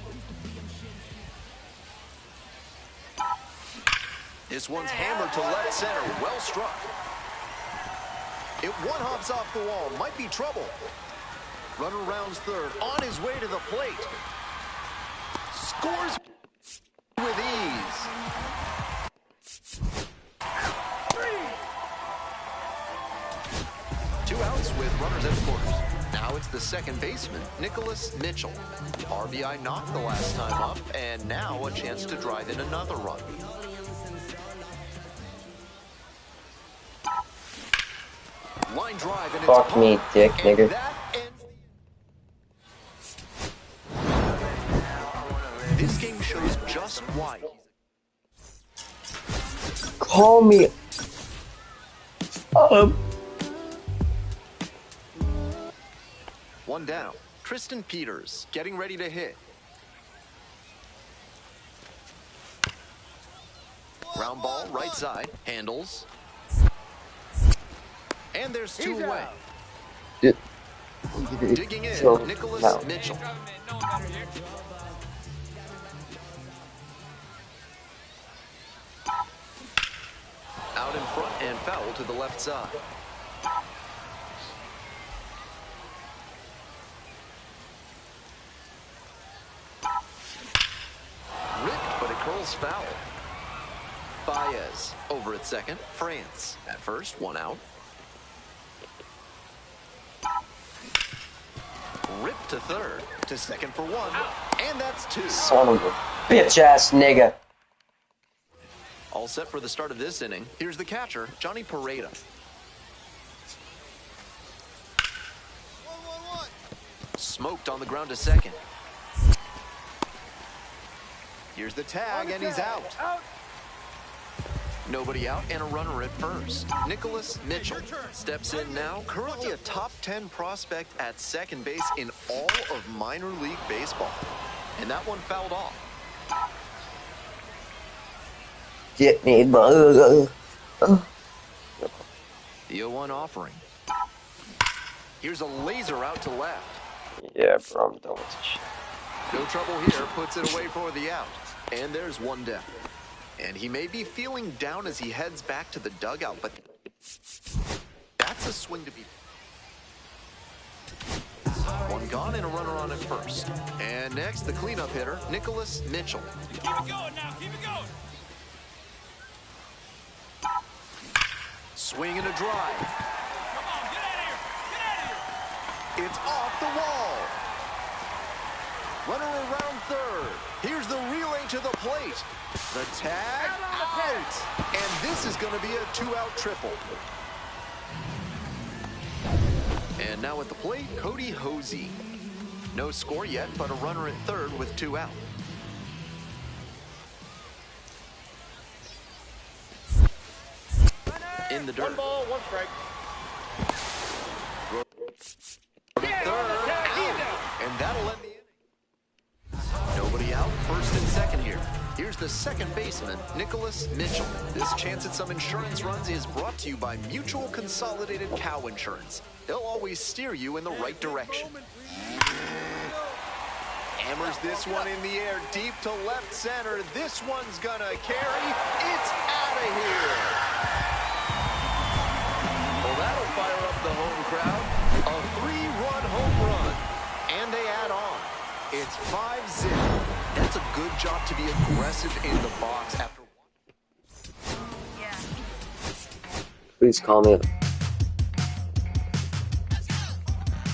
Speaker 2: This one's hammered to left center. Well struck. It one-hops off the wall. Might be trouble. Runner rounds third. On his way to the plate. Scores with ease. 2 outs with runners at the corners. Now it's the second baseman, Nicholas Mitchell. RBI knocked the last time up, and now a chance to drive in another run. Line drive, and it's
Speaker 3: Fuck me, dick, nigga.
Speaker 2: This game shows just why.
Speaker 3: Call me.
Speaker 2: One down. Tristan Peters getting ready to hit. Ground ball, right side, handles. And there's 2 away. Digging in,
Speaker 3: So,
Speaker 2: Nicholas
Speaker 3: no.
Speaker 2: Mitchell. Out in front and foul to the left side. Ripped, but it curls foul. Baez over at second. France at first, 1 out. Ripped to third, to second for 1, and that's 2.
Speaker 3: Son of a bitch ass nigga.
Speaker 2: All set for the start of this inning. Here's the catcher, Johnny Pareda.
Speaker 5: 1-1-1.
Speaker 2: Smoked on the ground to second. Here's the tag, and he's out. Nobody out, and a runner at first. Nicholas Mitchell steps in now, currently a top 10 prospect at second base in all of minor league baseball. And that one fouled off.
Speaker 3: Get me,
Speaker 2: The 0-1 offering. Here's a laser out to left.
Speaker 3: Yeah, bro, I'm done with this shit.
Speaker 2: No trouble here, puts it away for the out. And there's 1 down. And he may be feeling down as he heads back to the dugout, but That's a swing to be. One gone and a runner on at first. And next, the cleanup hitter, Nicholas Mitchell.
Speaker 5: Keep it going now. Keep it going.
Speaker 2: Swing and a drive.
Speaker 5: Come on, get out of here. Get out of here.
Speaker 2: It's off the wall. Runner around third. Here's the relay to the plate. The tag out. And this is going to be a 2-out triple. And now at the plate, Cody Hosey. No score yet, but a runner at third with 2 out. In the dirt.
Speaker 4: 1 ball, 1 strike.
Speaker 2: Third out. And that'll end the inning. Nobody out, first and second here. Here's the second baseman, Nicholas Mitchell. This chance at some insurance runs is brought to you by Mutual Consolidated Cow Insurance. They'll always steer you in the right direction. Hammers this one in the air, deep to left center. This one's gonna carry. It's out of here. Well, that'll fire up the home crowd. A 3-run home run. And they add on. It's 5-0. That's a good job to be aggressive in the box after one.
Speaker 3: Please call me up.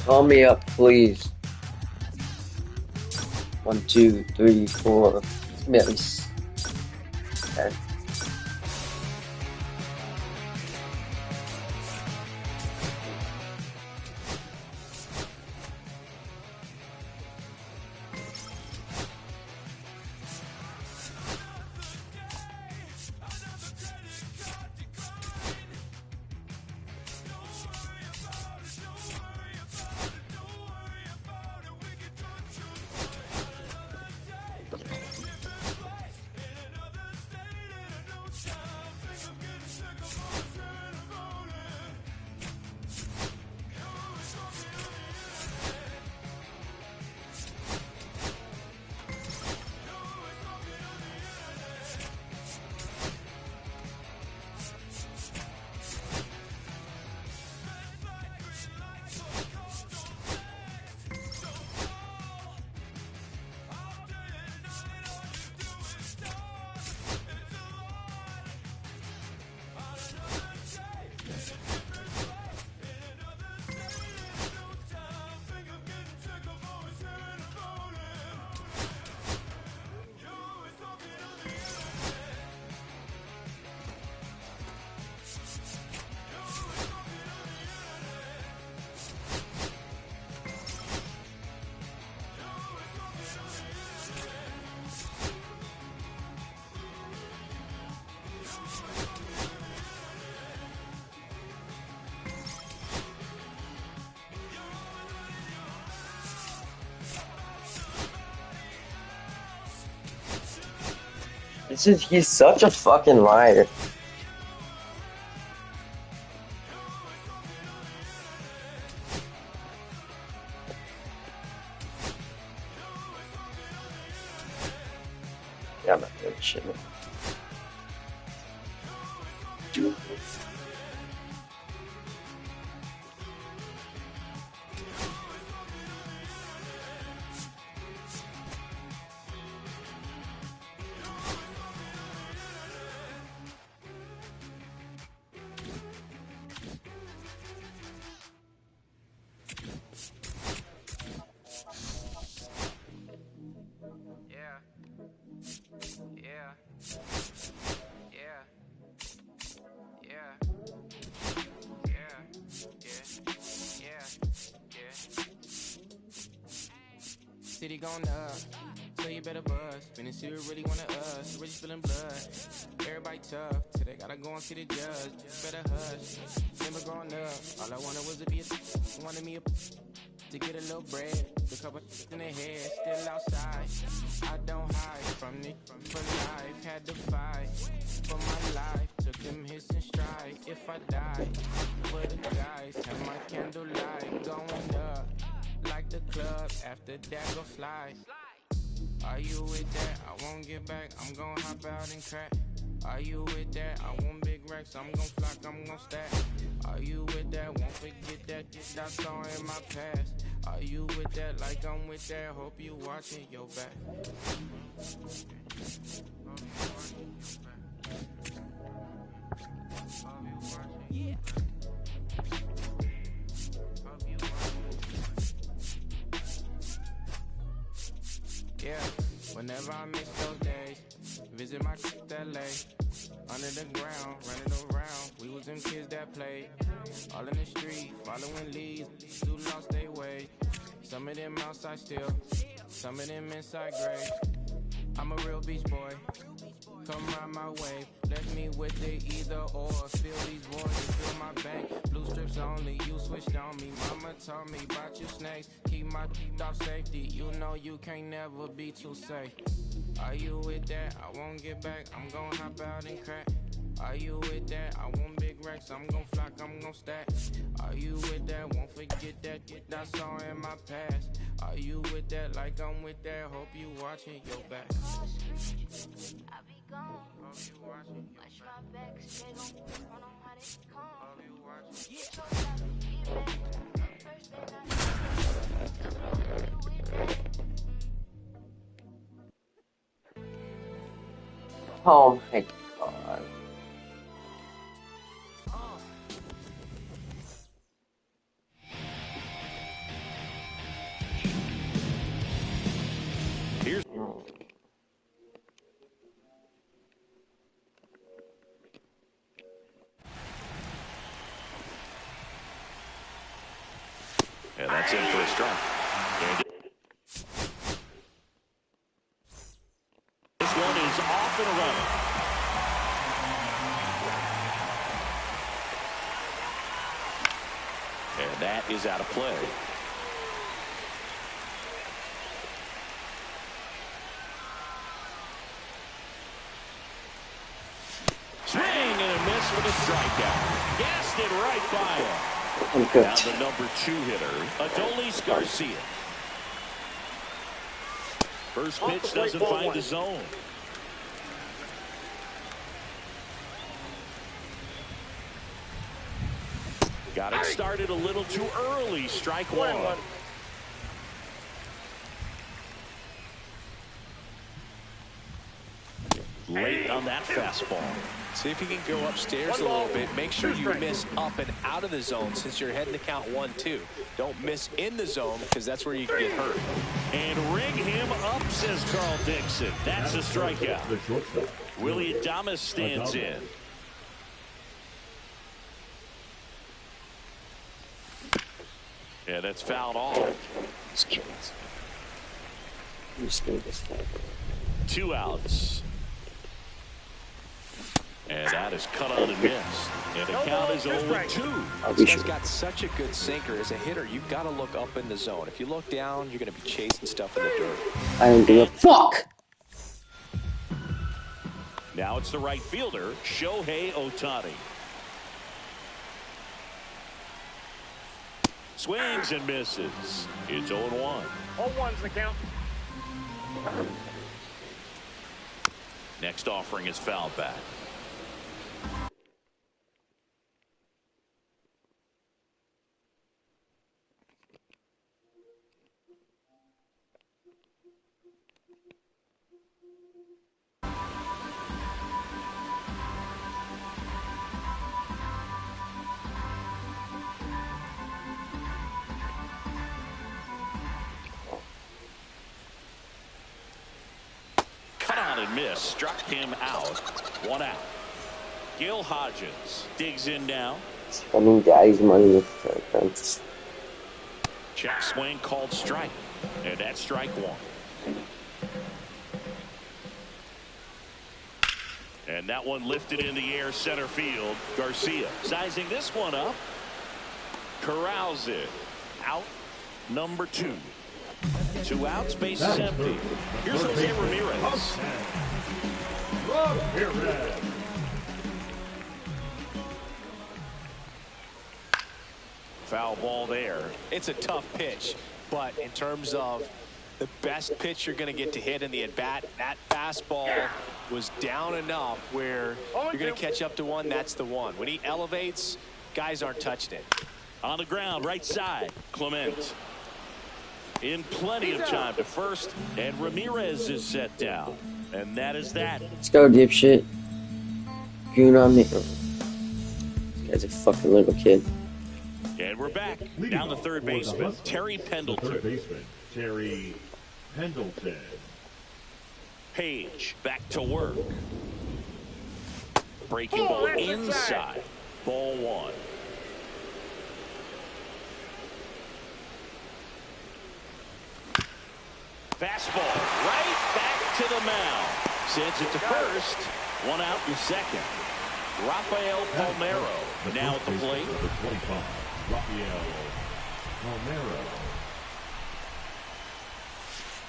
Speaker 3: Call me up, please. 1, 2, 3, 4. Minutes. Okay. He's such a fucking liar. Yeah, I'm not doing shit, man.
Speaker 10: City going up, so you better buzz. Finna see who really wanna us, really spilling blood. Everybody tough, till they gotta go and see the judge. Better hush, never growing up. All I wanted was to be a, wanted me a, to get a little bread. The couple in the head, still outside. I don't hide from it, for life. Had to fight for my life. Took them hits in stride. If I die, for the guys, have my candlelight going up. Like the club, after that go slide. All Are you with that? I won't get back, I'm gon' hop out and crack. Are you with that? I want big racks, I'm gon' flock, I'm gon' stack. Are you with that? Won't forget that I saw in my past. Are you with that? Like I'm with that, hope you watching your back. Yeah. Yeah, whenever I miss those days, visit my LA. Under the ground, running around, we was them kids that played. All in the street, following leads, who lost their way. Some of them outside still, some of them inside grave. I'm a real beach boy, come ride my wave. Left me with the either or, fill these voids and fill my bank. Blue strips only, you switched on me. Mama told me about you snakes, keep my off safety. You know you can't never be too safe. Are you with that? I won't get back, I'm gon' hop out and crack. Are you with that? I want big racks, I'm gon' flock, I'm gon' stack. Are you with that? Won't forget that I saw in my past. Are you with that? Like I'm with that, hope you watching your back.
Speaker 7: I be gone. Watch my back, they gon' run on how they come. Yeah. First thing I
Speaker 3: Oh my god.
Speaker 8: Here's and that's in for a strike. This one is off and running. And that is out of play. Swing and a miss with a strikeout. Gassed it right by him. Now the number 2 hitter, Adolis Garcia. First pitch doesn't find the zone. Got it started a little too early. Strike one. Late on that fastball.
Speaker 9: See if you can go upstairs a little bit. Make sure you miss up and out of the zone since you're heading to count 1-2. Don't miss in the zone because that's where you can get hurt.
Speaker 8: And ring him up, says Carl Dixon. That's a strikeout. Willie Adames stands in. Yeah, that's fouled off. 2 outs. And that is cut on and missed. And the count is 0-2.
Speaker 9: This guy's got such a good sinker. As a hitter, you've got to look up in the zone. If you look down, you're going to be chasing stuff in the dirt.
Speaker 3: I don't give a fuck!
Speaker 8: Now it's the right fielder, Shohei Ohtani. Swings and misses. It's 0-1.
Speaker 4: 0-1's the count.
Speaker 8: Next offering is fouled back. Miss, struck him out. 1 out. Gil Hodges digs in now.
Speaker 3: Spending daddy's money with friends.
Speaker 8: Check swing called strike. And that's strike 1. And that one lifted in the air center field. Garcia sizing this one up. Corrals it. Out number 2. 2 outs, base is empty. Here's Jose Ramirez. Foul ball there.
Speaker 9: It's a tough pitch, but in terms of the best pitch you're going to get to hit in the at-bat. That fastball was down enough where you're going to catch up to one. That's the one. When he elevates, guys aren't touching it.
Speaker 8: On the ground, right side, Clement. In plenty of time to first, and Ramirez is set down. And that is that.
Speaker 3: Let's go, dipshit. Goon on me. This guy's a fucking little kid.
Speaker 8: And we're back. Down the third baseman, Terry Pendleton.
Speaker 11: Terry Pendleton.
Speaker 8: Page back to work. Breaking ball inside. Ball one. Fastball right back to the mound. Sends it to first. One out in second. Rafael Palmeiro now at the plate.
Speaker 11: Rafael Palmeiro.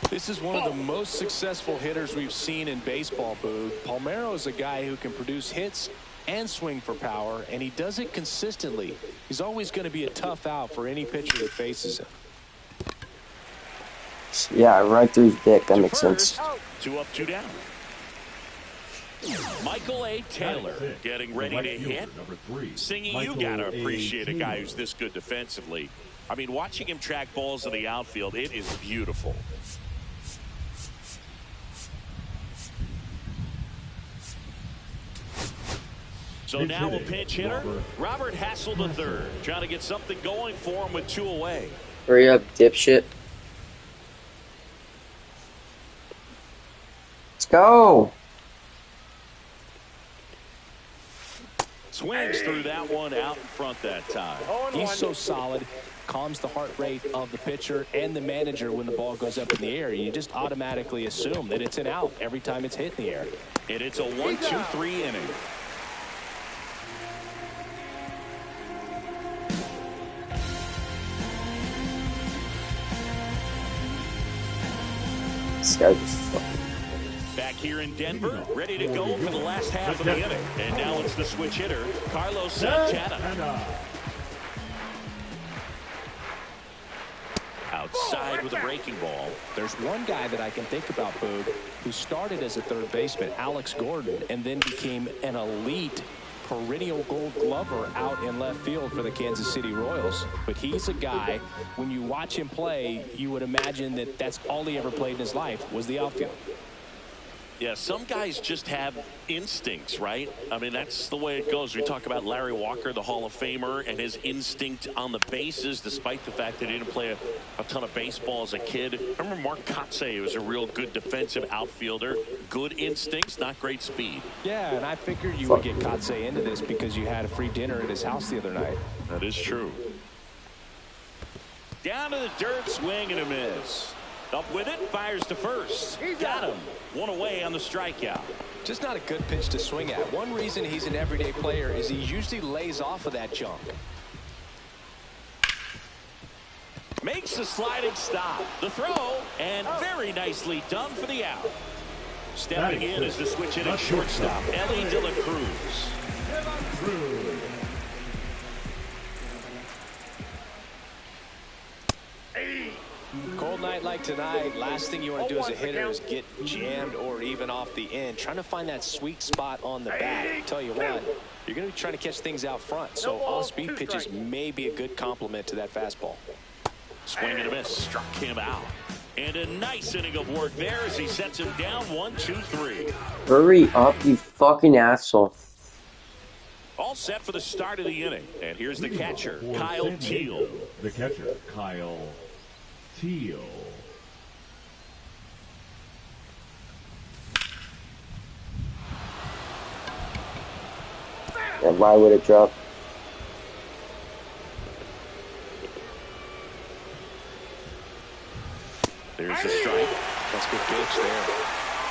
Speaker 9: This is one of the most successful hitters we've seen in baseball, Boog. Palmeiro is a guy who can produce hits and swing for power, and he does it consistently. He's always going to be a tough out for any pitcher that faces him.
Speaker 3: Yeah, right through his dick. That makes sense.
Speaker 8: 2 up, 2 down. Michael A. Taylor getting ready to hit. Singing, you got to appreciate a guy who's this good defensively. I mean, watching him track balls in the outfield, it is beautiful. So now a pinch hitter, Robert Hassel III, trying to get something going for him with 2 away.
Speaker 3: Hurry up, dipshit. Let's go.
Speaker 8: Swings through that one out in front that time.
Speaker 9: He's so solid, calms the heart rate of the pitcher and the manager when the ball goes up in the air. You just automatically assume that it's an out every time it's hit in the air.
Speaker 8: And it's a 1-2-3 inning.
Speaker 3: This guy's just fucking...
Speaker 8: Back here in Denver, ready to go for the last half of the inning. And now it's the switch hitter, Carlos Santana. Outside with a breaking ball.
Speaker 9: There's one guy that I can think about, Boog, who started as a third baseman, Alex Gordon, and then became an elite perennial Gold Glover out in left field for the Kansas City Royals. But he's a guy, when you watch him play, you would imagine that that's all he ever played in his life was the outfield.
Speaker 8: Yeah, some guys just have instincts, right? I mean, that's the way it goes. We talk about Larry Walker, the Hall of Famer, and his instinct on the bases, despite the fact that he didn't play a ton of baseball as a kid. I remember Mark Kotsay was a real good defensive outfielder. Good instincts, not great speed.
Speaker 9: Yeah, and I figured you would get Kotsay into this because you had a free dinner at his house the other night.
Speaker 8: That is true. Down to the dirt, swing and a miss. Up with it, fires to first. Got him. 1 away on the strikeout.
Speaker 9: Just not a good pitch to swing at. One reason he's an everyday player is he usually lays off of that junk.
Speaker 8: Makes the sliding stop. The throw, and very nicely done for the out. Stepping in is the switch hitting shortstop, Ellie De La Cruz.
Speaker 9: Cold night like tonight, last thing you want to do as a hitter is get jammed or even off the end. Trying to find that sweet spot on the bat. Tell you what, you're going to be trying to catch things out front. So off-speed pitches may be a good complement to that fastball.
Speaker 8: Swing and a miss, struck him out. And a nice inning of work there as he sets him down 1-2-3.
Speaker 3: Hurry up, you fucking asshole.
Speaker 8: All set for the start of the inning. And here's the catcher, Kyle Teal.
Speaker 11: The catcher, Kyle Teal.
Speaker 3: And why would it drop?
Speaker 8: There's the strike.
Speaker 9: That's a good pitch there.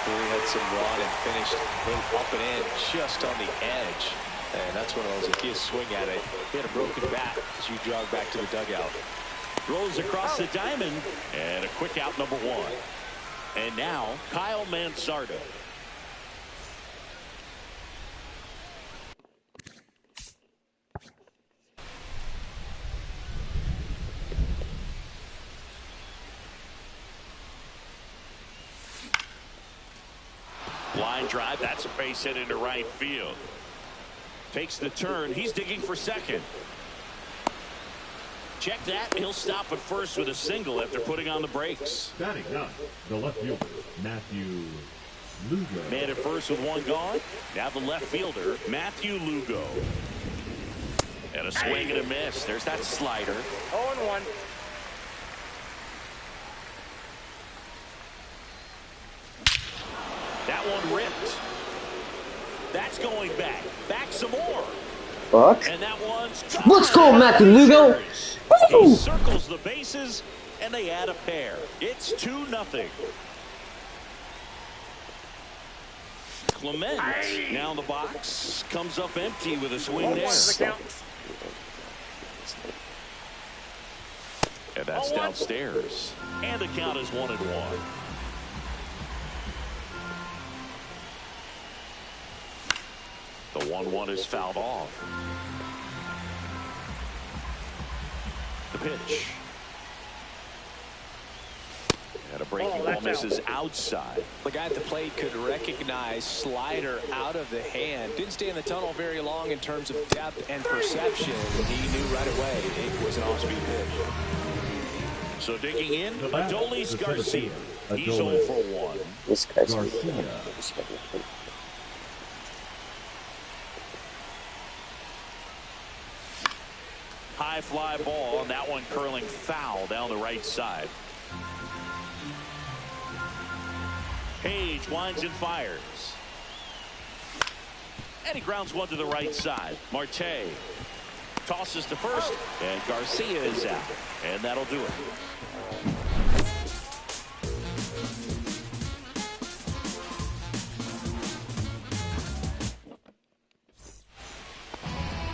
Speaker 9: Really had some rod and finished up and in just on the edge. And that's one of those, if you swing at it, he had a broken bat as you jog back to the dugout.
Speaker 8: Rolls across the diamond, and a quick out number 1. And now, Kyle Mansardo. Line drive, that's a base hit into right field. Takes the turn, he's digging for second. Check that, he'll stop at first with a single after putting on the brakes.
Speaker 11: Batting ninth, the left fielder, Matthew Lugo.
Speaker 8: Man at first with one gone. Now the left fielder, Matthew Lugo. And a swing and a miss. There's that slider.
Speaker 4: 0-1.
Speaker 8: That one ripped. That's going back. Back some more.
Speaker 3: Fuck.
Speaker 8: And that one's gone.
Speaker 3: Let's go, Matthew Lugo.
Speaker 8: He circles the bases, and they add a pair. It's 2-0. Clement now in the box. Comes up empty with a swing there. And that's downstairs. And the count is 1-1. The 1-1 is fouled off. The pitch. And a breaking ball misses outside.
Speaker 9: The guy at the plate could recognize slider out of the hand. Didn't stay in the tunnel very long in terms of depth and perception. He knew right away it was an off-speed pitch.
Speaker 8: So digging in, Adolis Garcia. He's 0 for 1.
Speaker 3: This guy's
Speaker 11: Garcia.
Speaker 8: High fly ball, and that one curling foul down the right side. Page winds and fires. And he grounds one to the right side. Marte tosses to first, and Garcia is out. And that'll do it.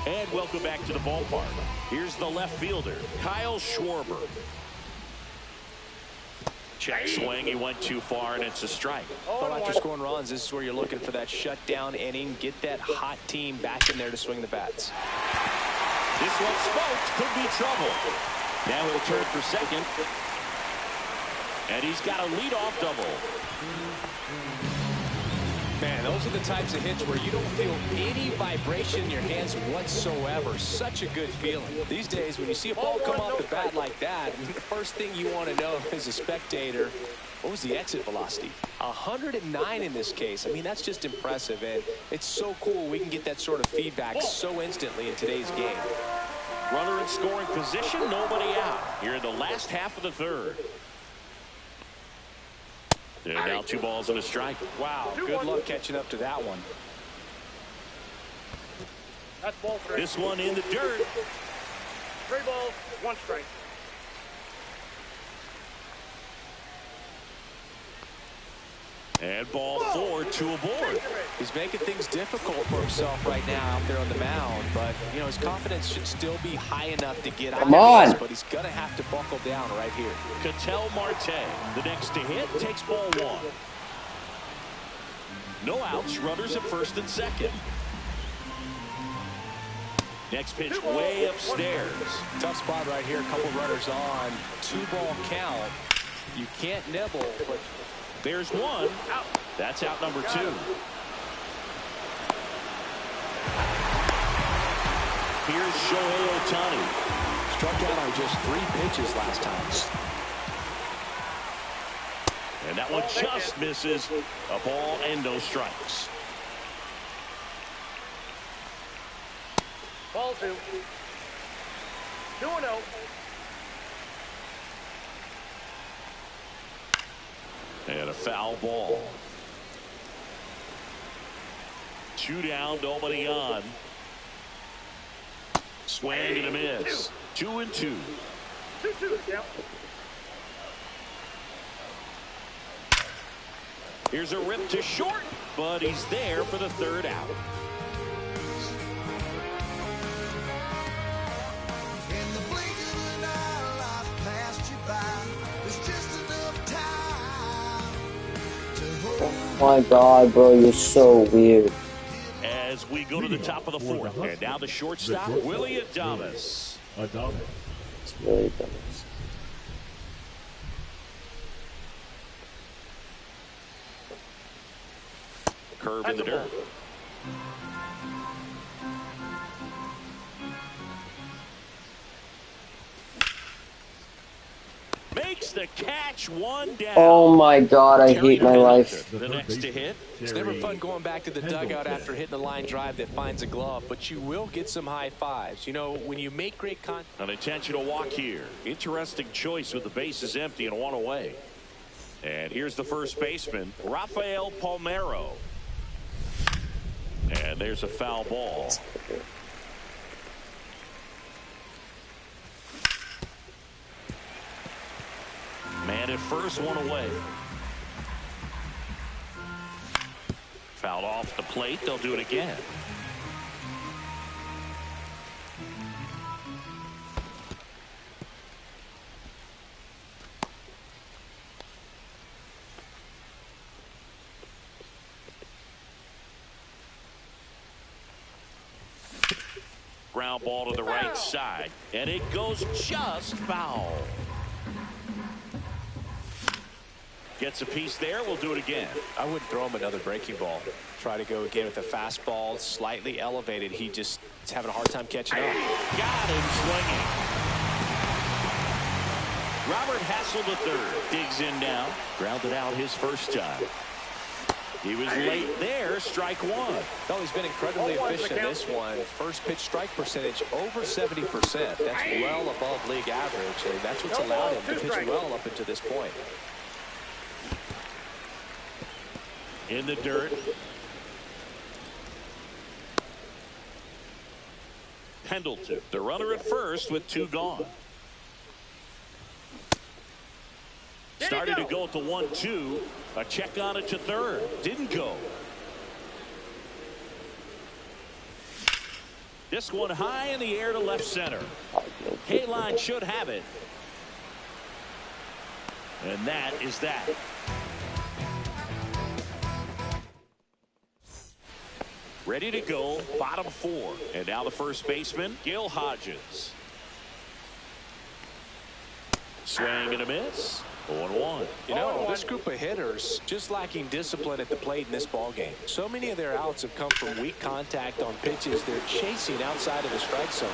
Speaker 8: And welcome back to the ballpark. Here's the left fielder, Kyle Schwarber. Check swing, he went too far, and it's a strike.
Speaker 9: Well, after scoring runs, this is where you're looking for that shutdown inning. Get that hot team back in there to swing the bats.
Speaker 8: This one smoked, could be trouble. Now he'll turn for second. And he's got a leadoff double.
Speaker 9: Man, those are the types of hits where you don't feel any vibration in your hands whatsoever. Such a good feeling. These days, when you see a ball come off the bat like that, the first thing you want to know as a spectator, what was the exit velocity? 109 in this case. I mean, that's just impressive, and it's so cool we can get that sort of feedback so instantly in today's game.
Speaker 8: Runner in scoring position, nobody out. Here in the last half of the third. And now 2 balls and a strike.
Speaker 9: Wow, good luck catching up to that one.
Speaker 4: That's ball strike.
Speaker 8: This one in the dirt.
Speaker 4: 3 balls, 1 strike.
Speaker 8: And ball 4, 2 aboard.
Speaker 9: He's making things difficult for himself right now out there on the mound, but you know his confidence should still be high enough to get out of this, but he's gonna have to buckle down right here.
Speaker 8: Ketel Marte, the next to hit, takes ball 1. No outs, runners at first and second. Next pitch way upstairs.
Speaker 9: Tough spot right here, a couple runners on, 2-ball count. You can't nibble, but
Speaker 8: there's one. That's out number 2. Here's Shohei Ohtani.
Speaker 9: Struck out on just 3 pitches last time.
Speaker 8: And that one just misses. A ball and no strikes.
Speaker 4: Ball 2. 2-0.
Speaker 8: And a foul ball. 2 down, nobody on. Swing and a miss. 2-2.
Speaker 4: 2-2. Yeah.
Speaker 8: Here's a rip to short, but he's there for the 3rd out.
Speaker 6: In the blink of an eye, life passed you by. There's just enough time to hold.
Speaker 3: Oh my god, bro, you're so weird.
Speaker 8: As we go to the top of the 4th, and now the shortstop, Willie Adames.
Speaker 3: It's really dumb.
Speaker 8: Curve in the dirt. Makes the catch, one down.
Speaker 3: Oh my God, I hate my life.
Speaker 8: The next to hit.
Speaker 9: It's never fun going back to the dugout after hitting a line drive that finds a glove, but you will get some high fives. You know, when you make great contact.
Speaker 8: An intentional walk here. Interesting choice with the bases empty and one away. And here's the first baseman, Rafael Palmeiro. And there's a foul ball. Man at first, one away. Fouled off the plate. They'll do it again. Ground ball to the right side, and it goes just foul. Gets a piece there. We'll do it again.
Speaker 9: I wouldn't throw him another breaking ball. Try to go again with a fastball, slightly elevated. He just is having a hard time catching up.
Speaker 8: Got him swinging. Robert Hassel III digs in now. Grounded out his first time. He was late there. Strike one.
Speaker 9: No, he's been incredibly efficient in this one. First pitch strike percentage over 70%. That's well above league average, and that's what's allowed him to pitch well up until this point.
Speaker 8: In the dirt. Pendleton, the runner at first with two gone. Started to go at the 1-2. A check on it to third. Didn't go. This one high in the air to left center. K-line should have it. And that is that. Ready to go, bottom four. And now the first baseman, Gil Hodges. Swing and a miss. 0-1.
Speaker 9: You know, this group of hitters just lacking discipline at the plate in this ballgame. So many of their outs have come from weak contact on pitches they're chasing outside of the strike zone.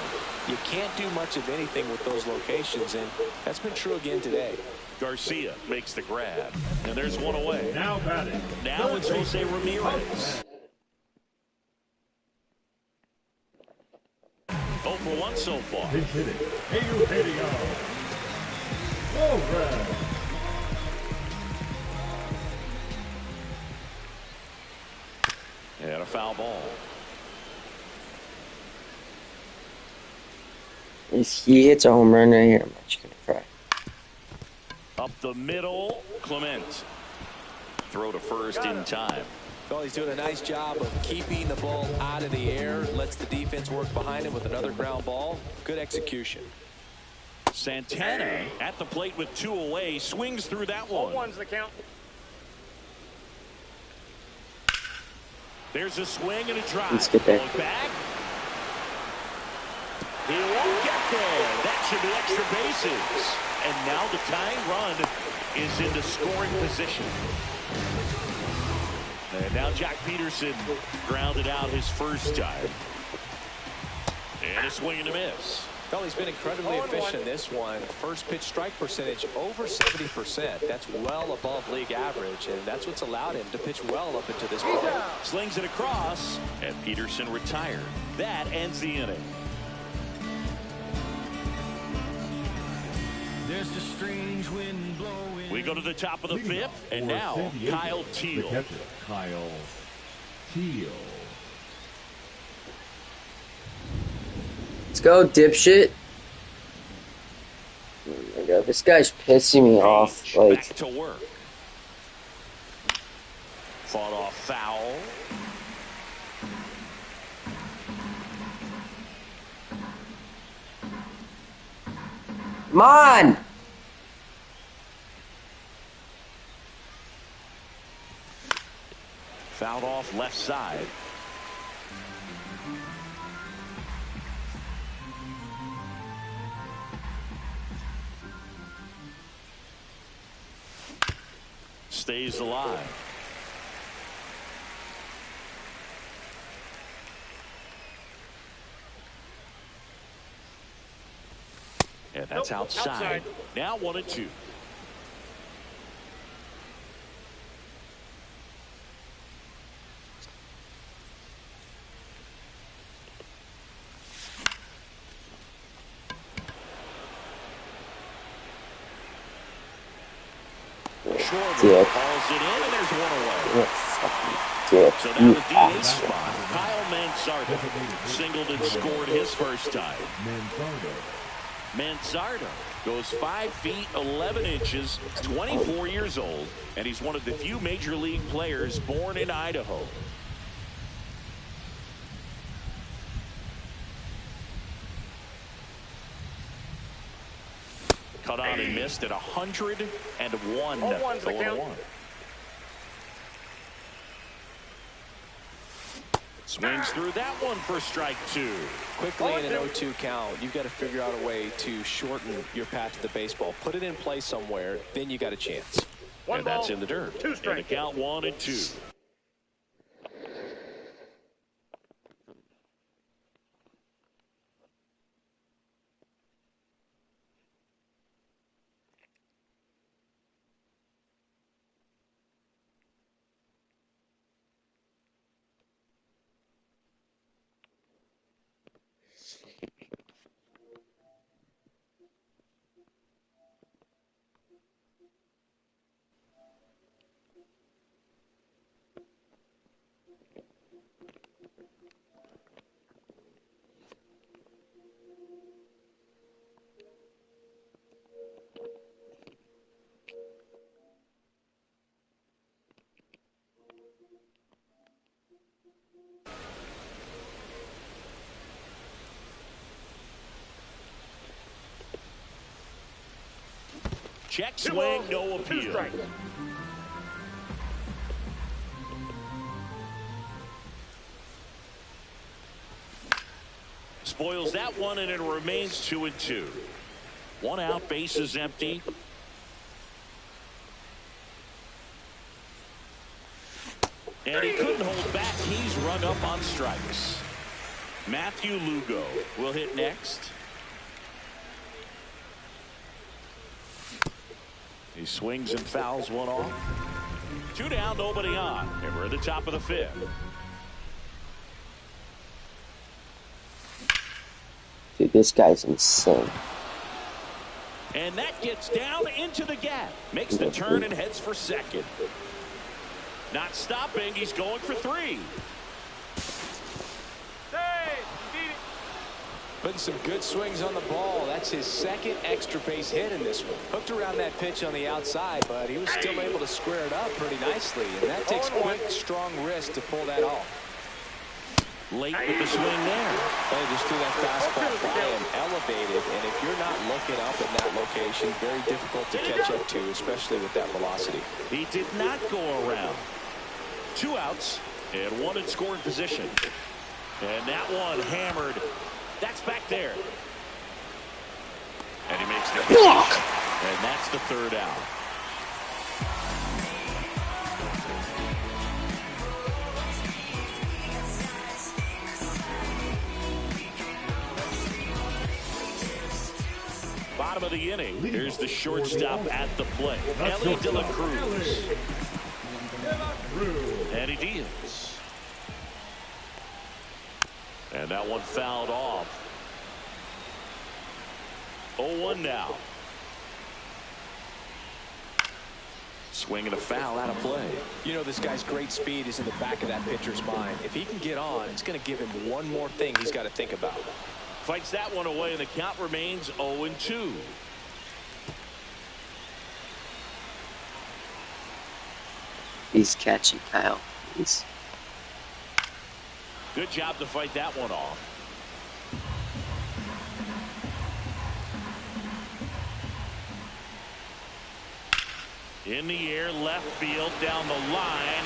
Speaker 9: You can't do much of anything with those locations, and that's been true again today.
Speaker 8: Garcia makes the grab, and there's one away.
Speaker 11: Now batting.
Speaker 8: Now it's Jose Ramirez. 0 for 1 so far.
Speaker 11: Pinch hitting. Hey, all right.
Speaker 8: And a foul ball.
Speaker 3: If he hits a home run right here, I'm just gonna cry.
Speaker 8: Up the middle, Clement. Throw to first in time.
Speaker 9: Well, he's doing a nice job of keeping the ball out of the air. Lets the defense work behind him with another ground ball. Good execution.
Speaker 8: Santana at the plate with two away. Swings through that one.
Speaker 4: 1's the count.
Speaker 8: There's a swing and a drive.
Speaker 3: Let's get there.
Speaker 8: Going back. He won't get there. That should be extra bases. And now the tying run is into scoring position. And now Jack Peterson grounded out his first time. And a swing and a miss.
Speaker 9: Well, he's been incredibly efficient in this one. First pitch strike percentage over 70%. That's well above league average, and that's what's allowed him to pitch well up into this point.
Speaker 8: Slings it across, and Peterson retired. That ends the inning.
Speaker 6: There's a strange wind blowing.
Speaker 8: We go to the top of the fifth, and now Kyle Teal.
Speaker 11: The catcher, Kyle Teal.
Speaker 3: Let's go, dipshit. Oh my God, this guy's pissing me off. Like,
Speaker 8: back to work. Fought off foul.
Speaker 3: come on!
Speaker 8: Fouled off left side. Stays alive. And that's outside. Now 1-2.
Speaker 3: Dick.
Speaker 8: Calls it in, and there's one away.
Speaker 3: What fucking dick.
Speaker 8: So now the DH spot. Kyle Manzardo singled and scored his first time. Manzardo goes 5 feet 11 inches, 24 years old, and he's one of the few major league players born in Idaho. Cut on and missed at 101. 0-1. Swings through that one for strike 2.
Speaker 9: Quickly in an 0-2 count, you've got to figure out a way to shorten your path to the baseball. Put it in play somewhere, then you got a chance.
Speaker 8: And that's in the dirt.
Speaker 4: 2 strikes.
Speaker 8: And the count 1-2. Check swing, no appeal. Spoils that one, and it remains 2-2. 1 out, base is empty. And he couldn't hold back. He's rung up on strikes. Matthew Lugo will hit next. He swings and fouls one off. 2 down, nobody on. And we're at the top of the 5th.
Speaker 3: Dude, this guy's insane.
Speaker 8: And that gets down into the gap. Makes the turn and heads for second. Not stopping. He's going for 3.
Speaker 9: Putting some good swings on the ball. That's his second extra base hit in this one. Hooked around that pitch on the outside, but he was still able to square it up pretty nicely. And that takes quick, strong wrist to pull that off.
Speaker 8: Late with the swing there.
Speaker 9: They just threw that fastball by him, elevated. And if you're not looking up in that location, very difficult to catch up to, especially with that velocity.
Speaker 8: He did not go around. 2 outs and 1 in scoring position. And that one hammered. That's back there. And he makes the catch. And that's the 3rd out. Bottom of the inning. Here's the shortstop at the plate. Ellie De La Cruz. Eddie Diaz. And that one fouled off. 0-1 now. Swing and a foul out of play.
Speaker 9: You know, this guy's great speed is in the back of that pitcher's mind. If he can get on, it's going to give him one more thing he's got to think about.
Speaker 8: Fights that one away, and the count remains 0-2.
Speaker 3: He's catchy, Kyle. He's...
Speaker 8: Good job to fight that one off. In the air, left field, down the line.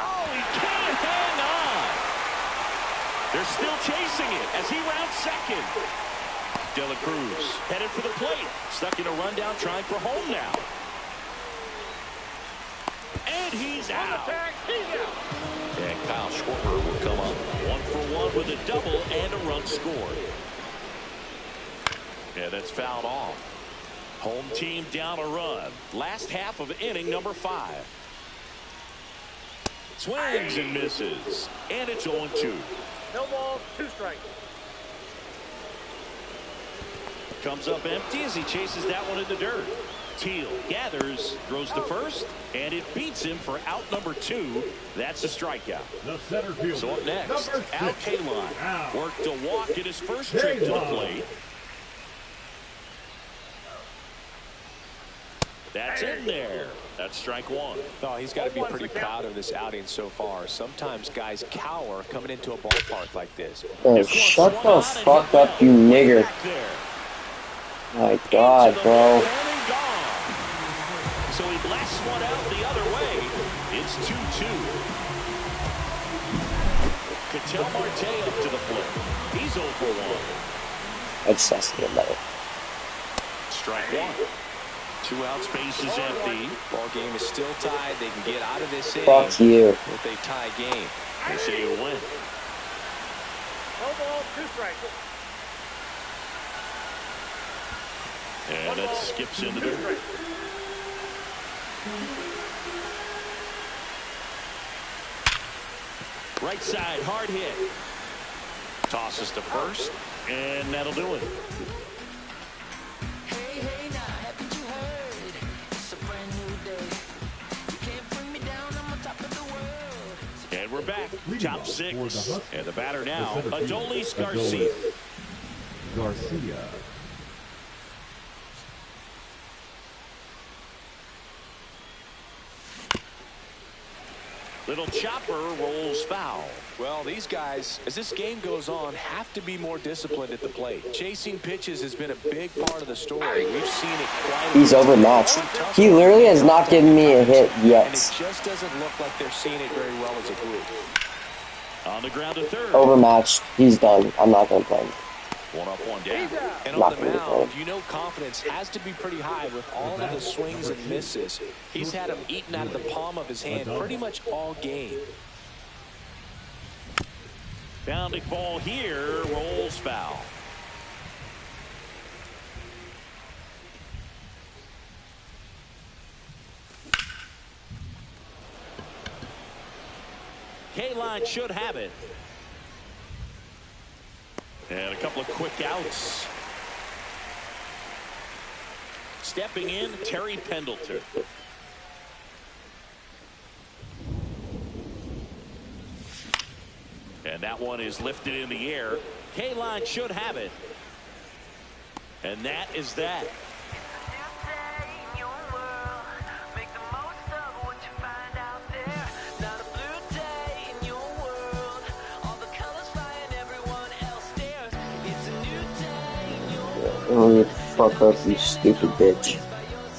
Speaker 8: Oh, he can't hang on. They're still chasing it as he rounds second. De La Cruz headed for the plate. Stuck in a rundown, trying for home now. And he's out. And Kyle Schwarber will come up 1 for 1 with a double and a run scored. Yeah, that's fouled off. Home team down a run. Last half of inning number 5. Swings and misses. And it's 0-2.
Speaker 4: No balls, 2 strikes.
Speaker 8: Comes up empty as he chases that one in the dirt. Teal gathers, throws to first, and it beats him for out number 2. That's a strikeout.
Speaker 11: The center fielder.
Speaker 8: So up next,
Speaker 11: number 6,
Speaker 8: Al Kaline worked a walk in his first trip to the plate. That's in there. That's strike 1.
Speaker 9: No, he's got to be pretty proud of this outing so far. Sometimes guys cower coming into a ballpark like this.
Speaker 3: Oh, shut the fuck up, you nigger. My God, bro.
Speaker 8: So he blasts one out the other way. It's 2-2. Ketel Marte up to the plate. He's 0 for 1.
Speaker 3: I just has to get better.
Speaker 8: Strike 1. 2 outs, bases empty.
Speaker 9: Ball game is still tied. They can get out of this inning
Speaker 3: Fuck you.
Speaker 9: with a tie game.
Speaker 8: They say you win.
Speaker 4: No balls, 2 strikes.
Speaker 8: And that skips into the dirt. Right side, hard hit. Tosses to first, and that'll do it.
Speaker 6: Hey, hey, now, haven't you heard? It's a brand new day. You can't bring me down, I'm on top of the world.
Speaker 8: And we're back. Top 6.
Speaker 11: the
Speaker 8: And the batter now,
Speaker 11: The center fielder,
Speaker 8: Adolis Garcia.
Speaker 11: Garcia.
Speaker 8: Little chopper rolls foul.
Speaker 9: Well, these guys, as this game goes on, have to be more disciplined at the plate. Chasing pitches has been a big part of the story. We've seen it quite a bit.
Speaker 3: He's overmatched. He literally has not given me a hit yet.
Speaker 9: And it just doesn't look like they're seeing it very well as a group.
Speaker 8: On the ground to third.
Speaker 3: Overmatched. He's done. I'm not going to play him.
Speaker 8: 1 up, 1 down.
Speaker 9: And on the mound, you know confidence has to be pretty high with all of the swings and misses. He's had them eaten out of the palm of his hand pretty much all game.
Speaker 8: Bounding ball here, rolls foul. Kaline should have it. And a couple of quick outs. Stepping in, Terry Pendleton. And that one is lifted in the air. Kaline should have it. And that is that.
Speaker 3: Oh, you fuck up, you stupid bitch.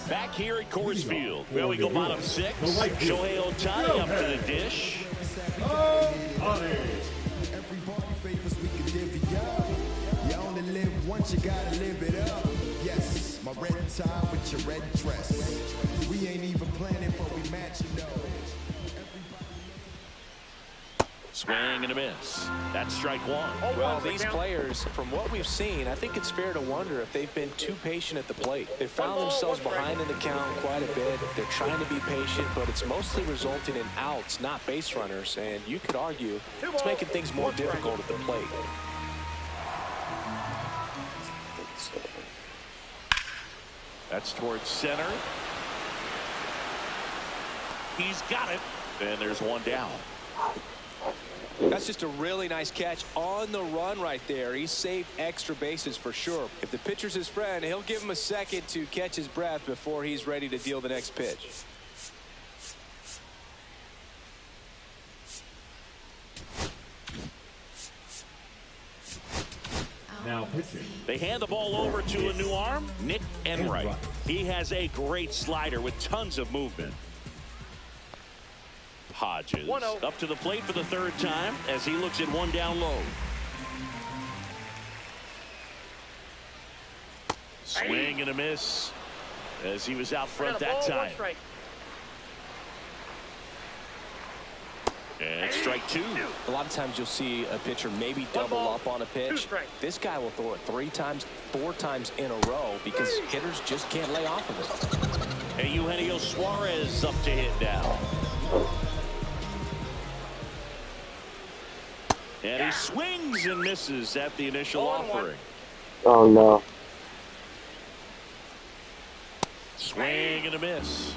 Speaker 8: Back here at Coors Field, where we go bottom 6. Shohei Ohtani up to the dish.
Speaker 12: Everybody favors we can divvy up. You only live once, you gotta live it up. Yes, my red tie with your red dress. We ain't even planning, but we matching though.
Speaker 8: Swing and a miss. That's strike 1.
Speaker 9: Well, these players, from what we've seen, I think it's fair to wonder if they've been too patient at the plate. They found themselves behind in the count quite a bit. They're trying to be patient, but it's mostly resulting in outs, not base runners. And you could argue it's making things more difficult at the plate.
Speaker 8: That's towards center. He's got it. And there's 1 down.
Speaker 9: That's just a really nice catch on the run right there. He saved extra bases for sure. If the pitcher's his friend, he'll give him a second to catch his breath before he's ready to deal the next pitch.
Speaker 11: Now pitching.
Speaker 8: They hand the ball over to a new arm, Nick Enright. He has a great slider with tons of movement. Hodges up to the plate for the 3rd time as he looks at 1 down low. Swing and a miss as he was out front that time. And strike two.
Speaker 9: A lot of times you'll see a pitcher maybe double up on a pitch. This guy will throw it 3 times, 4 times in a row because hitters just can't lay off of it.
Speaker 8: And Eugenio Suarez up to hit now. And he swings and misses at the initial offering.
Speaker 3: Oh, no.
Speaker 8: Swing and a miss.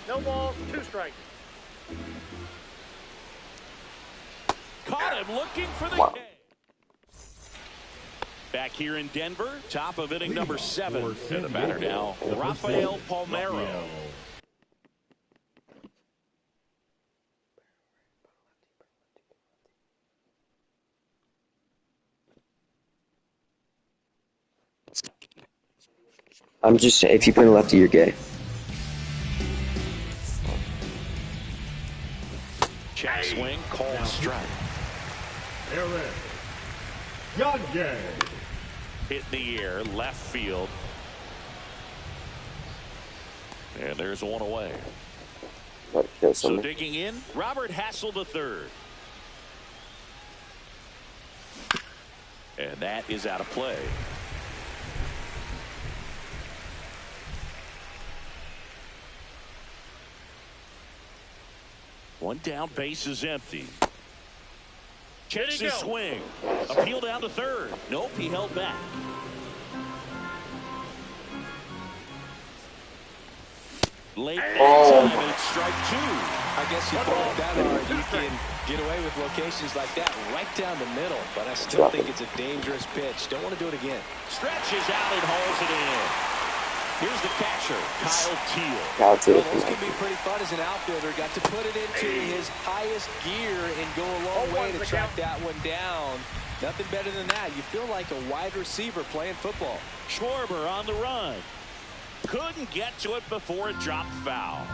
Speaker 4: No balls, 2 strikes.
Speaker 8: Caught him looking for the K. Back here in Denver, top of inning number 7. And the batter now, Rafael Palmeiro.
Speaker 3: I'm just saying, if you put a lefty, you're gay.
Speaker 8: Check swing, called strike.
Speaker 11: Eric Gagne.
Speaker 8: Hit in the air, left field. And there's one away. So digging in, Robert Hassel III. And that is out of play. One down, base is empty. Checks his swing. Appeal down to third. Nope, he held back. Late time, and it's strike 2.
Speaker 9: I guess you throw it that hard, you can get away with locations like that right down the middle. But I still think it's a dangerous pitch. Don't want to do it again.
Speaker 8: Stretches out and hauls it in. Here's the catcher, Kyle Teel.
Speaker 3: Well,
Speaker 9: those can be pretty fun as an outfielder. Got to put it into his highest gear and go a long way to track that one down. Nothing better than that. You feel like a wide receiver playing football.
Speaker 8: Schwarber on the run. Couldn't get to it before it dropped foul.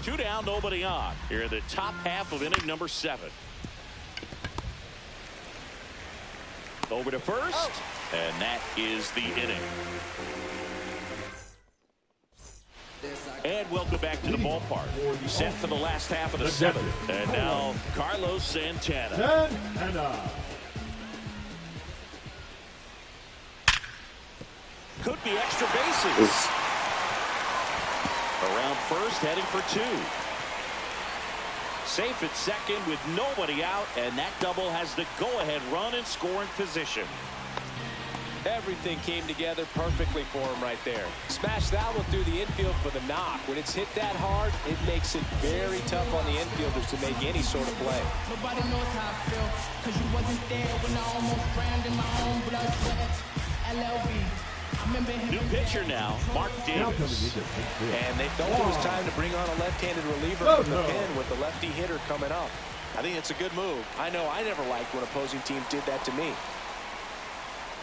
Speaker 8: 2 down, nobody on. Here in the top half of inning number 7. Over to first, and that is the inning. And welcome back to the ballpark. Set for the last half of the 7th. And now Carlos Santana. Could be extra bases. Around first, heading for 2. Safe at second with nobody out, and that double has the go-ahead run in scoring position.
Speaker 9: Everything came together perfectly for him right there. Smash that one through the infield for the knock. When it's hit that hard, it makes it very tough on the infielders to make any sort of play.
Speaker 13: Nobody knows how I feel, cause you wasn't there when I almost drowned in my own blood, sweat, LLB.
Speaker 8: New pitcher now, Mark Davis.
Speaker 9: And they felt it was time to bring on a left-handed reliever from the pen with the lefty hitter coming up. I think it's a good move. I know I never liked when opposing teams did that to me.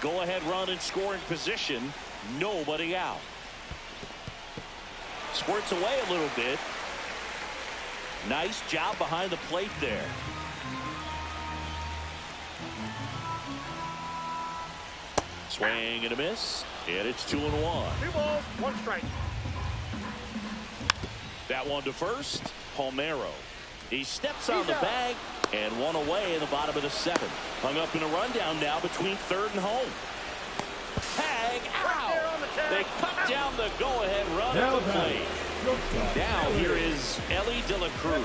Speaker 8: Go-ahead run in scoring position. Nobody out. Squirts away a little bit. Nice job behind the plate there. Swing and a miss. And it's 2-1.
Speaker 4: 2 balls, 1 strike.
Speaker 8: That one to first. Palmeiro. He steps on the bag. And one away in the bottom of the 7th. Hung up in a rundown now between third and home. Tag out. They cut down the go-ahead run at the plate. Now here is Ellie De La Cruz.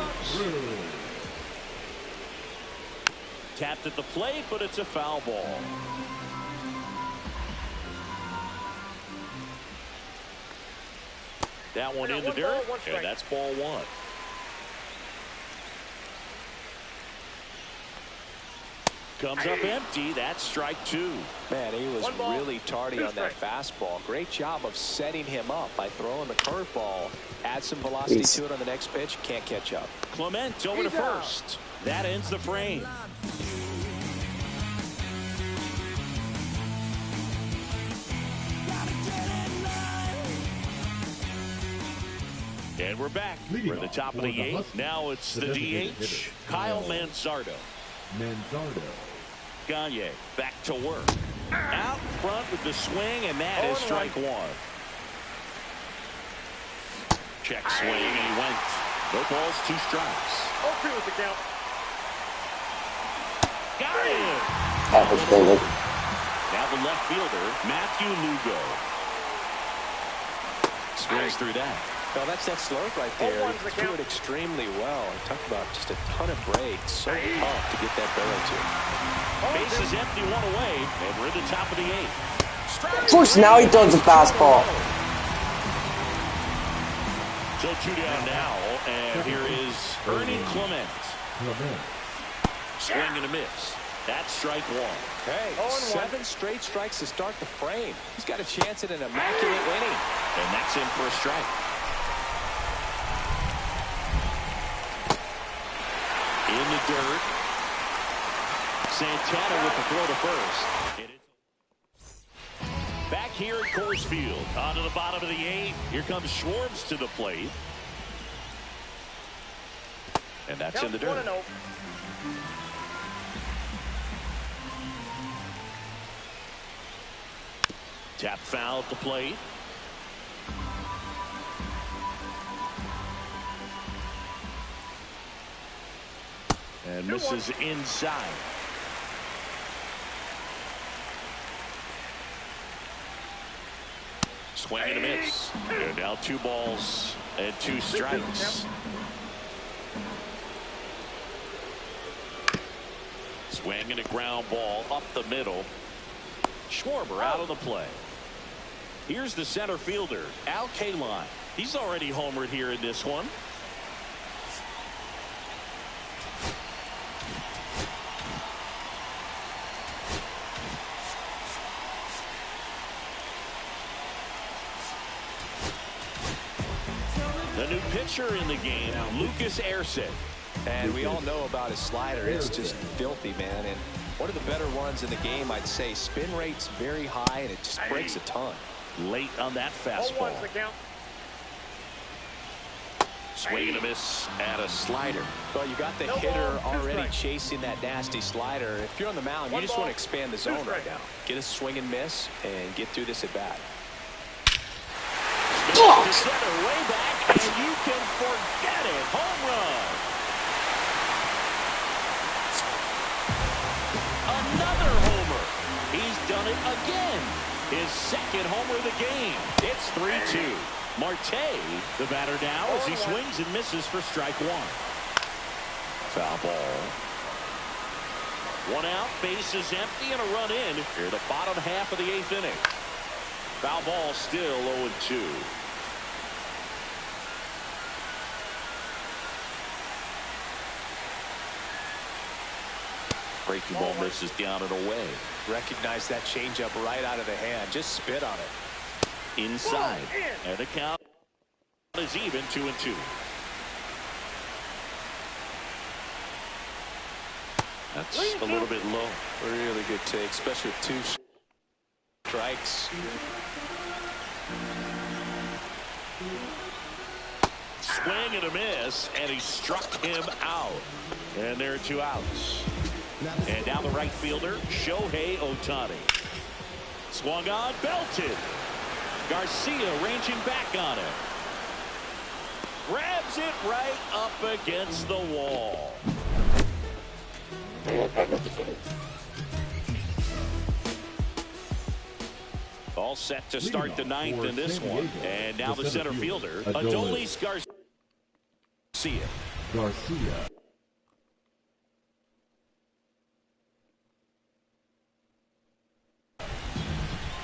Speaker 8: Tapped at the plate, but it's a foul ball. That one in the dirt, and that's ball 1. Comes up empty. That's strike 2.
Speaker 9: Man, he was really tardy on that fastball. Great job of setting him up by throwing the curveball. Add some velocity to it on the next pitch. Can't catch up.
Speaker 8: Clement over to first. That ends the frame. And we're back. We're at the top of the 8th. Now it's the DH, Kyle Manzardo. Gagne back to work. Out front with the swing, and that is strike 1. Check swing, and he went. No balls, 2 strikes.
Speaker 4: 0-2 is the count.
Speaker 8: Got him.
Speaker 3: That was David.
Speaker 8: Now the left fielder, Matthew Lugo. Swings through that.
Speaker 9: Well, that's that slurve right there. He threw it extremely well. Talk about just a ton of breaks. So tough to get that barrel to.
Speaker 8: Base is empty, 1 away, and we're at the top of the 8th.
Speaker 3: Of course, now he throws a fastball.
Speaker 8: So 2 down now, and here is Ernie Clement. Swing and a miss. That's strike 1.
Speaker 9: Hey, 7 straight strikes to start the frame. He's got a chance at an immaculate inning.
Speaker 8: And that's in for a strike. In the dirt. Santana with the throw to first. Back here at Coors Field. On to the bottom of the 8th. Here comes Schwartz to the plate. And that's in the dirt. Tap foul at the plate. And misses inside. Swing and a miss. And now 2 balls and 2 strikes. Swing and a ground ball up the middle. Schwarber out of the play. Here's the center fielder, Al Kaline. He's already homered here in this one. The new pitcher in the game, Lucas Erceg.
Speaker 9: And we all know about his slider. It's just filthy, man. And one of the better ones in the game, I'd say. Spin rate's very high, and it just breaks a ton.
Speaker 8: Late on that fastball. Swing and a miss and a slider.
Speaker 9: Well, you got the hitter already chasing that nasty slider. If you're on the mound, you just want to expand the zone right now. Get a swing and miss and get through this at bat.
Speaker 8: To center, way back, and you can forget it. Home run. Another homer. He's done it again. His 2nd homer of the game. It's 3-2. Marte, the batter now, as he swings and misses for strike 1. Foul ball. 1 out, base is empty, and a run in here the bottom half of the 8th inning. Foul ball still 0-2. Breaking ball misses down and away.
Speaker 9: Recognize that changeup right out of the hand. Just spit on it.
Speaker 8: Inside. And the count is even, 2-2. That's a little bit low.
Speaker 9: Really good take, especially with 2 strikes.
Speaker 8: Swing and a miss, and he struck him out. And there are 2 outs. And now the right fielder, Shohei Ohtani. Swung on, belted. Garcia ranging back on it. Grabs it right up against the wall. All set to start the 9th in this one. And now the center fielder, Adolis Garcia.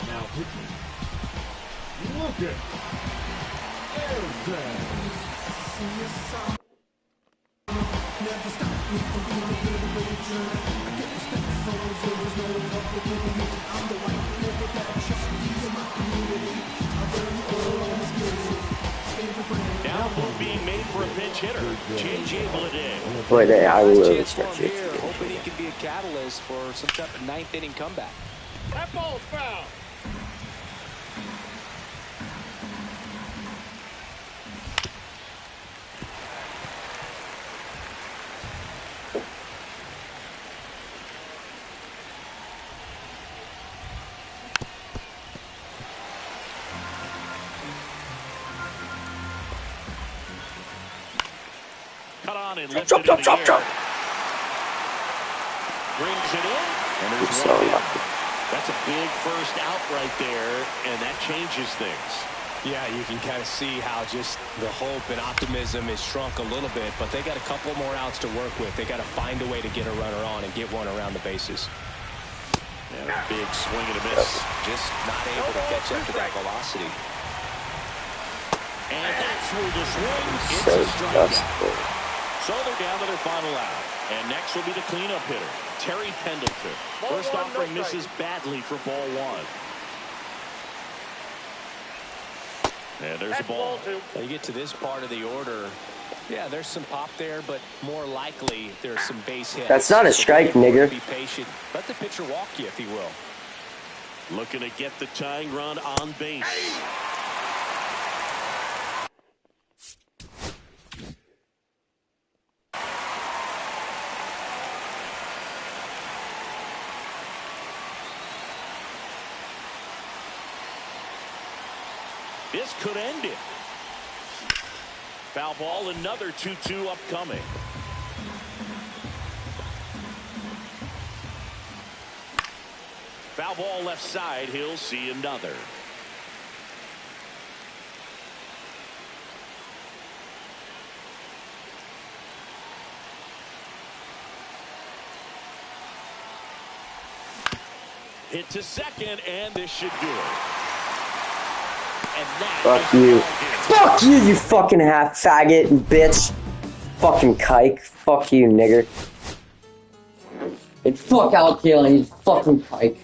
Speaker 11: Now pitching. Lucas Erceg.
Speaker 8: Now move being made for a pinch hitter, J.J. Bleday.
Speaker 3: Boy, I will start
Speaker 9: here, hoping he can be a catalyst for some type of 9th inning comeback.
Speaker 4: That ball's foul.
Speaker 8: lifted in the air. Brings it in, and there's one down. That's a big first out right there, and that changes things.
Speaker 9: Yeah, you can kind of see how just the hope and optimism is shrunk a little bit, but they got a couple more outs to work with. They got to find a way to get a runner on and get one around the bases.
Speaker 8: Yeah, big swing and a miss.
Speaker 9: Just not able to catch up to that velocity.
Speaker 8: And that's where the swing is a strikeout. So they're down to their final out. And next will be the cleanup hitter, Terry Pendleton. First offering misses badly for ball one. And there's a ball.
Speaker 9: When you get to this part of the order, yeah, there's some pop there, but more likely there's some base hits.
Speaker 3: That's not a strike, nigger.
Speaker 9: Be patient. Let the pitcher walk you, if he will.
Speaker 8: Looking to get the tying run on base. This could end it. Foul ball, another 2-2 upcoming. Foul ball left side, he'll see another. Hit to second, and this should do it.
Speaker 3: Fuck you. Fuck you, you fucking half faggot, bitch. Fucking kike. Fuck you, nigger. And fuck Al Kaline, you fucking kike.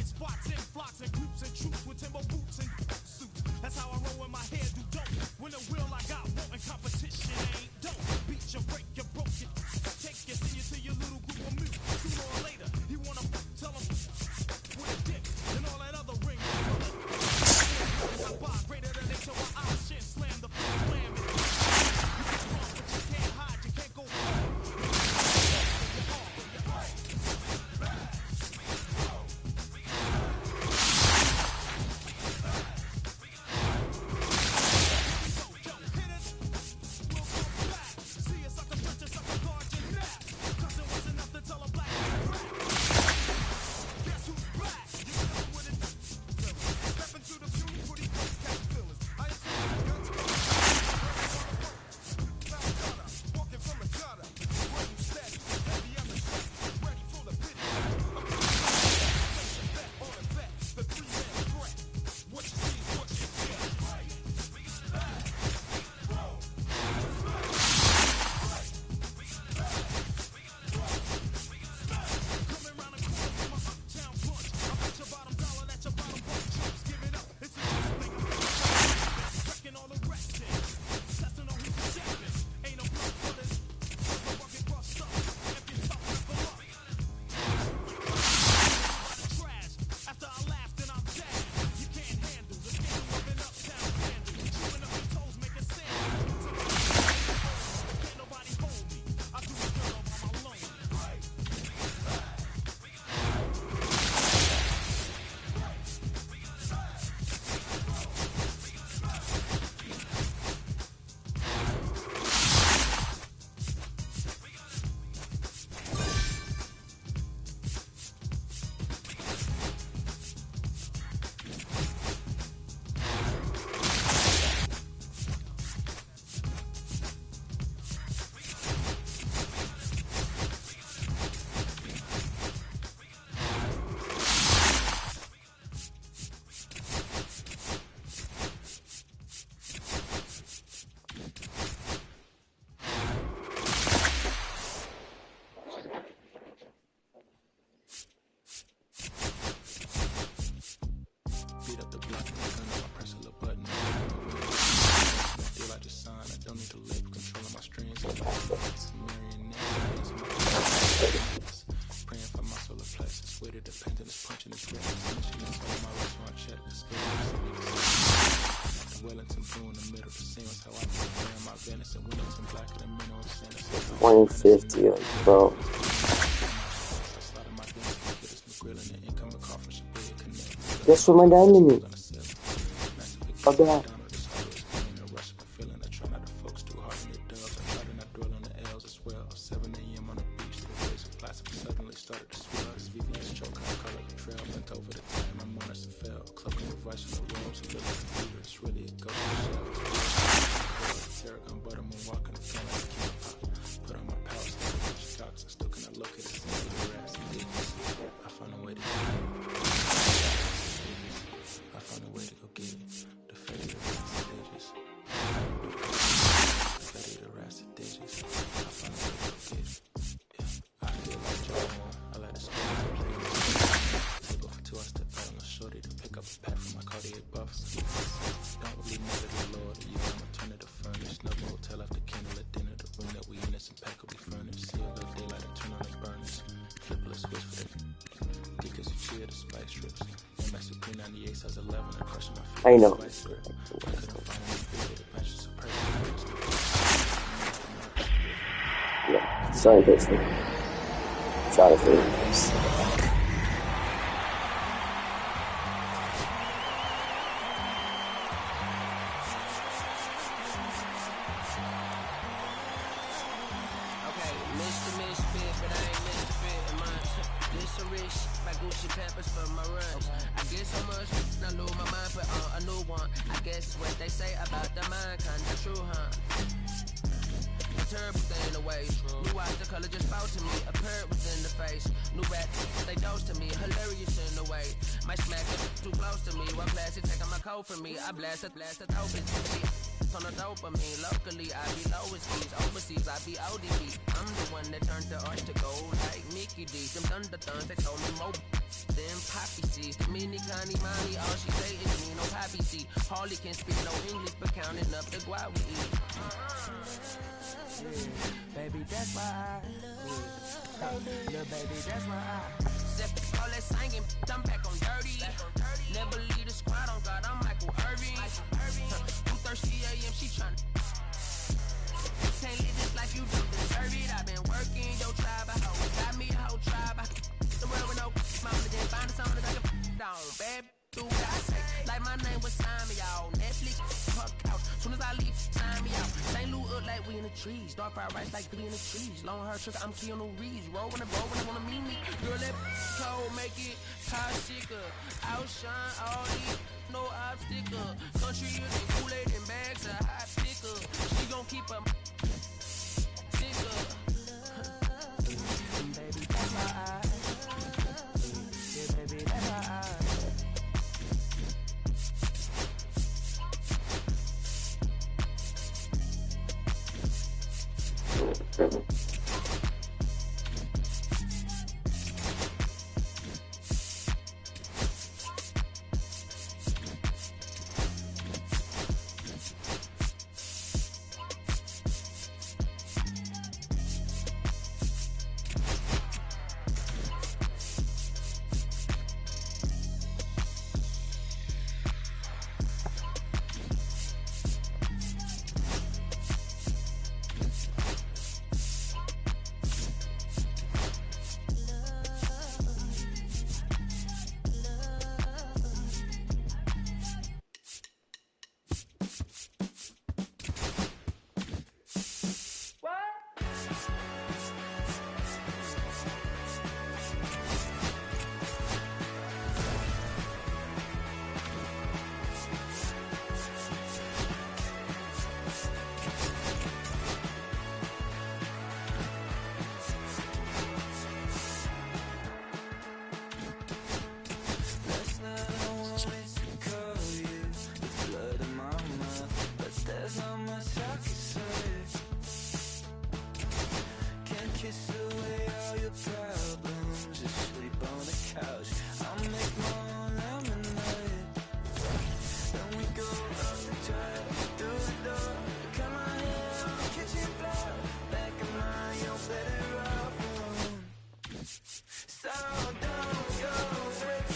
Speaker 6: Spot
Speaker 10: punching his grip. My restaurant check. Wellington blue in the middle. The same as how I can my venison. Wellington blacker than minnow and center.
Speaker 3: 2050, bro. Guess what my diamond is? A bat. I know. Yeah, sorry, basically. Try to figure this.
Speaker 6: I blast a open on a dopamine. Locally, I be lowest keys. Overseas, I be ODB. I'm the one that turned the art to gold like Mickey D. Them thunder thuns, they told me more than poppy seeds. Mini Connie mommy, all she say is me, no poppy seed. Harley can speak no English, but counting up the guap we eat. Baby, that's why little baby, that's why all that singing, I'm back on dirty. Never leave the squad on God, I'm Michael Irving. 2:30 a.m. she tryna. Can't live this life, you don't deserve it. I've been working your tribe, I hoe. Got me a whole tribe. The world with no mama, then find something that I can down. Bad do what I say. Like my name was sign me out. Netflix, her couch. Soon as I leave, sign me out. St. Louis up like we in the trees. Dark fried rice like we in the trees. Long hair trigger, I'm Keanu Reeves. Roll when they wanna meet me. Girl, that cold, make it car sicker. Outshine all these, no obstacle. Country is in Kool-Aid and bags of hot picker. She gon' keep a sicker. Baby, that's my eye. Yeah, baby, that's my eye. So don't go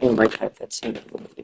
Speaker 3: I might type that scene a little bit.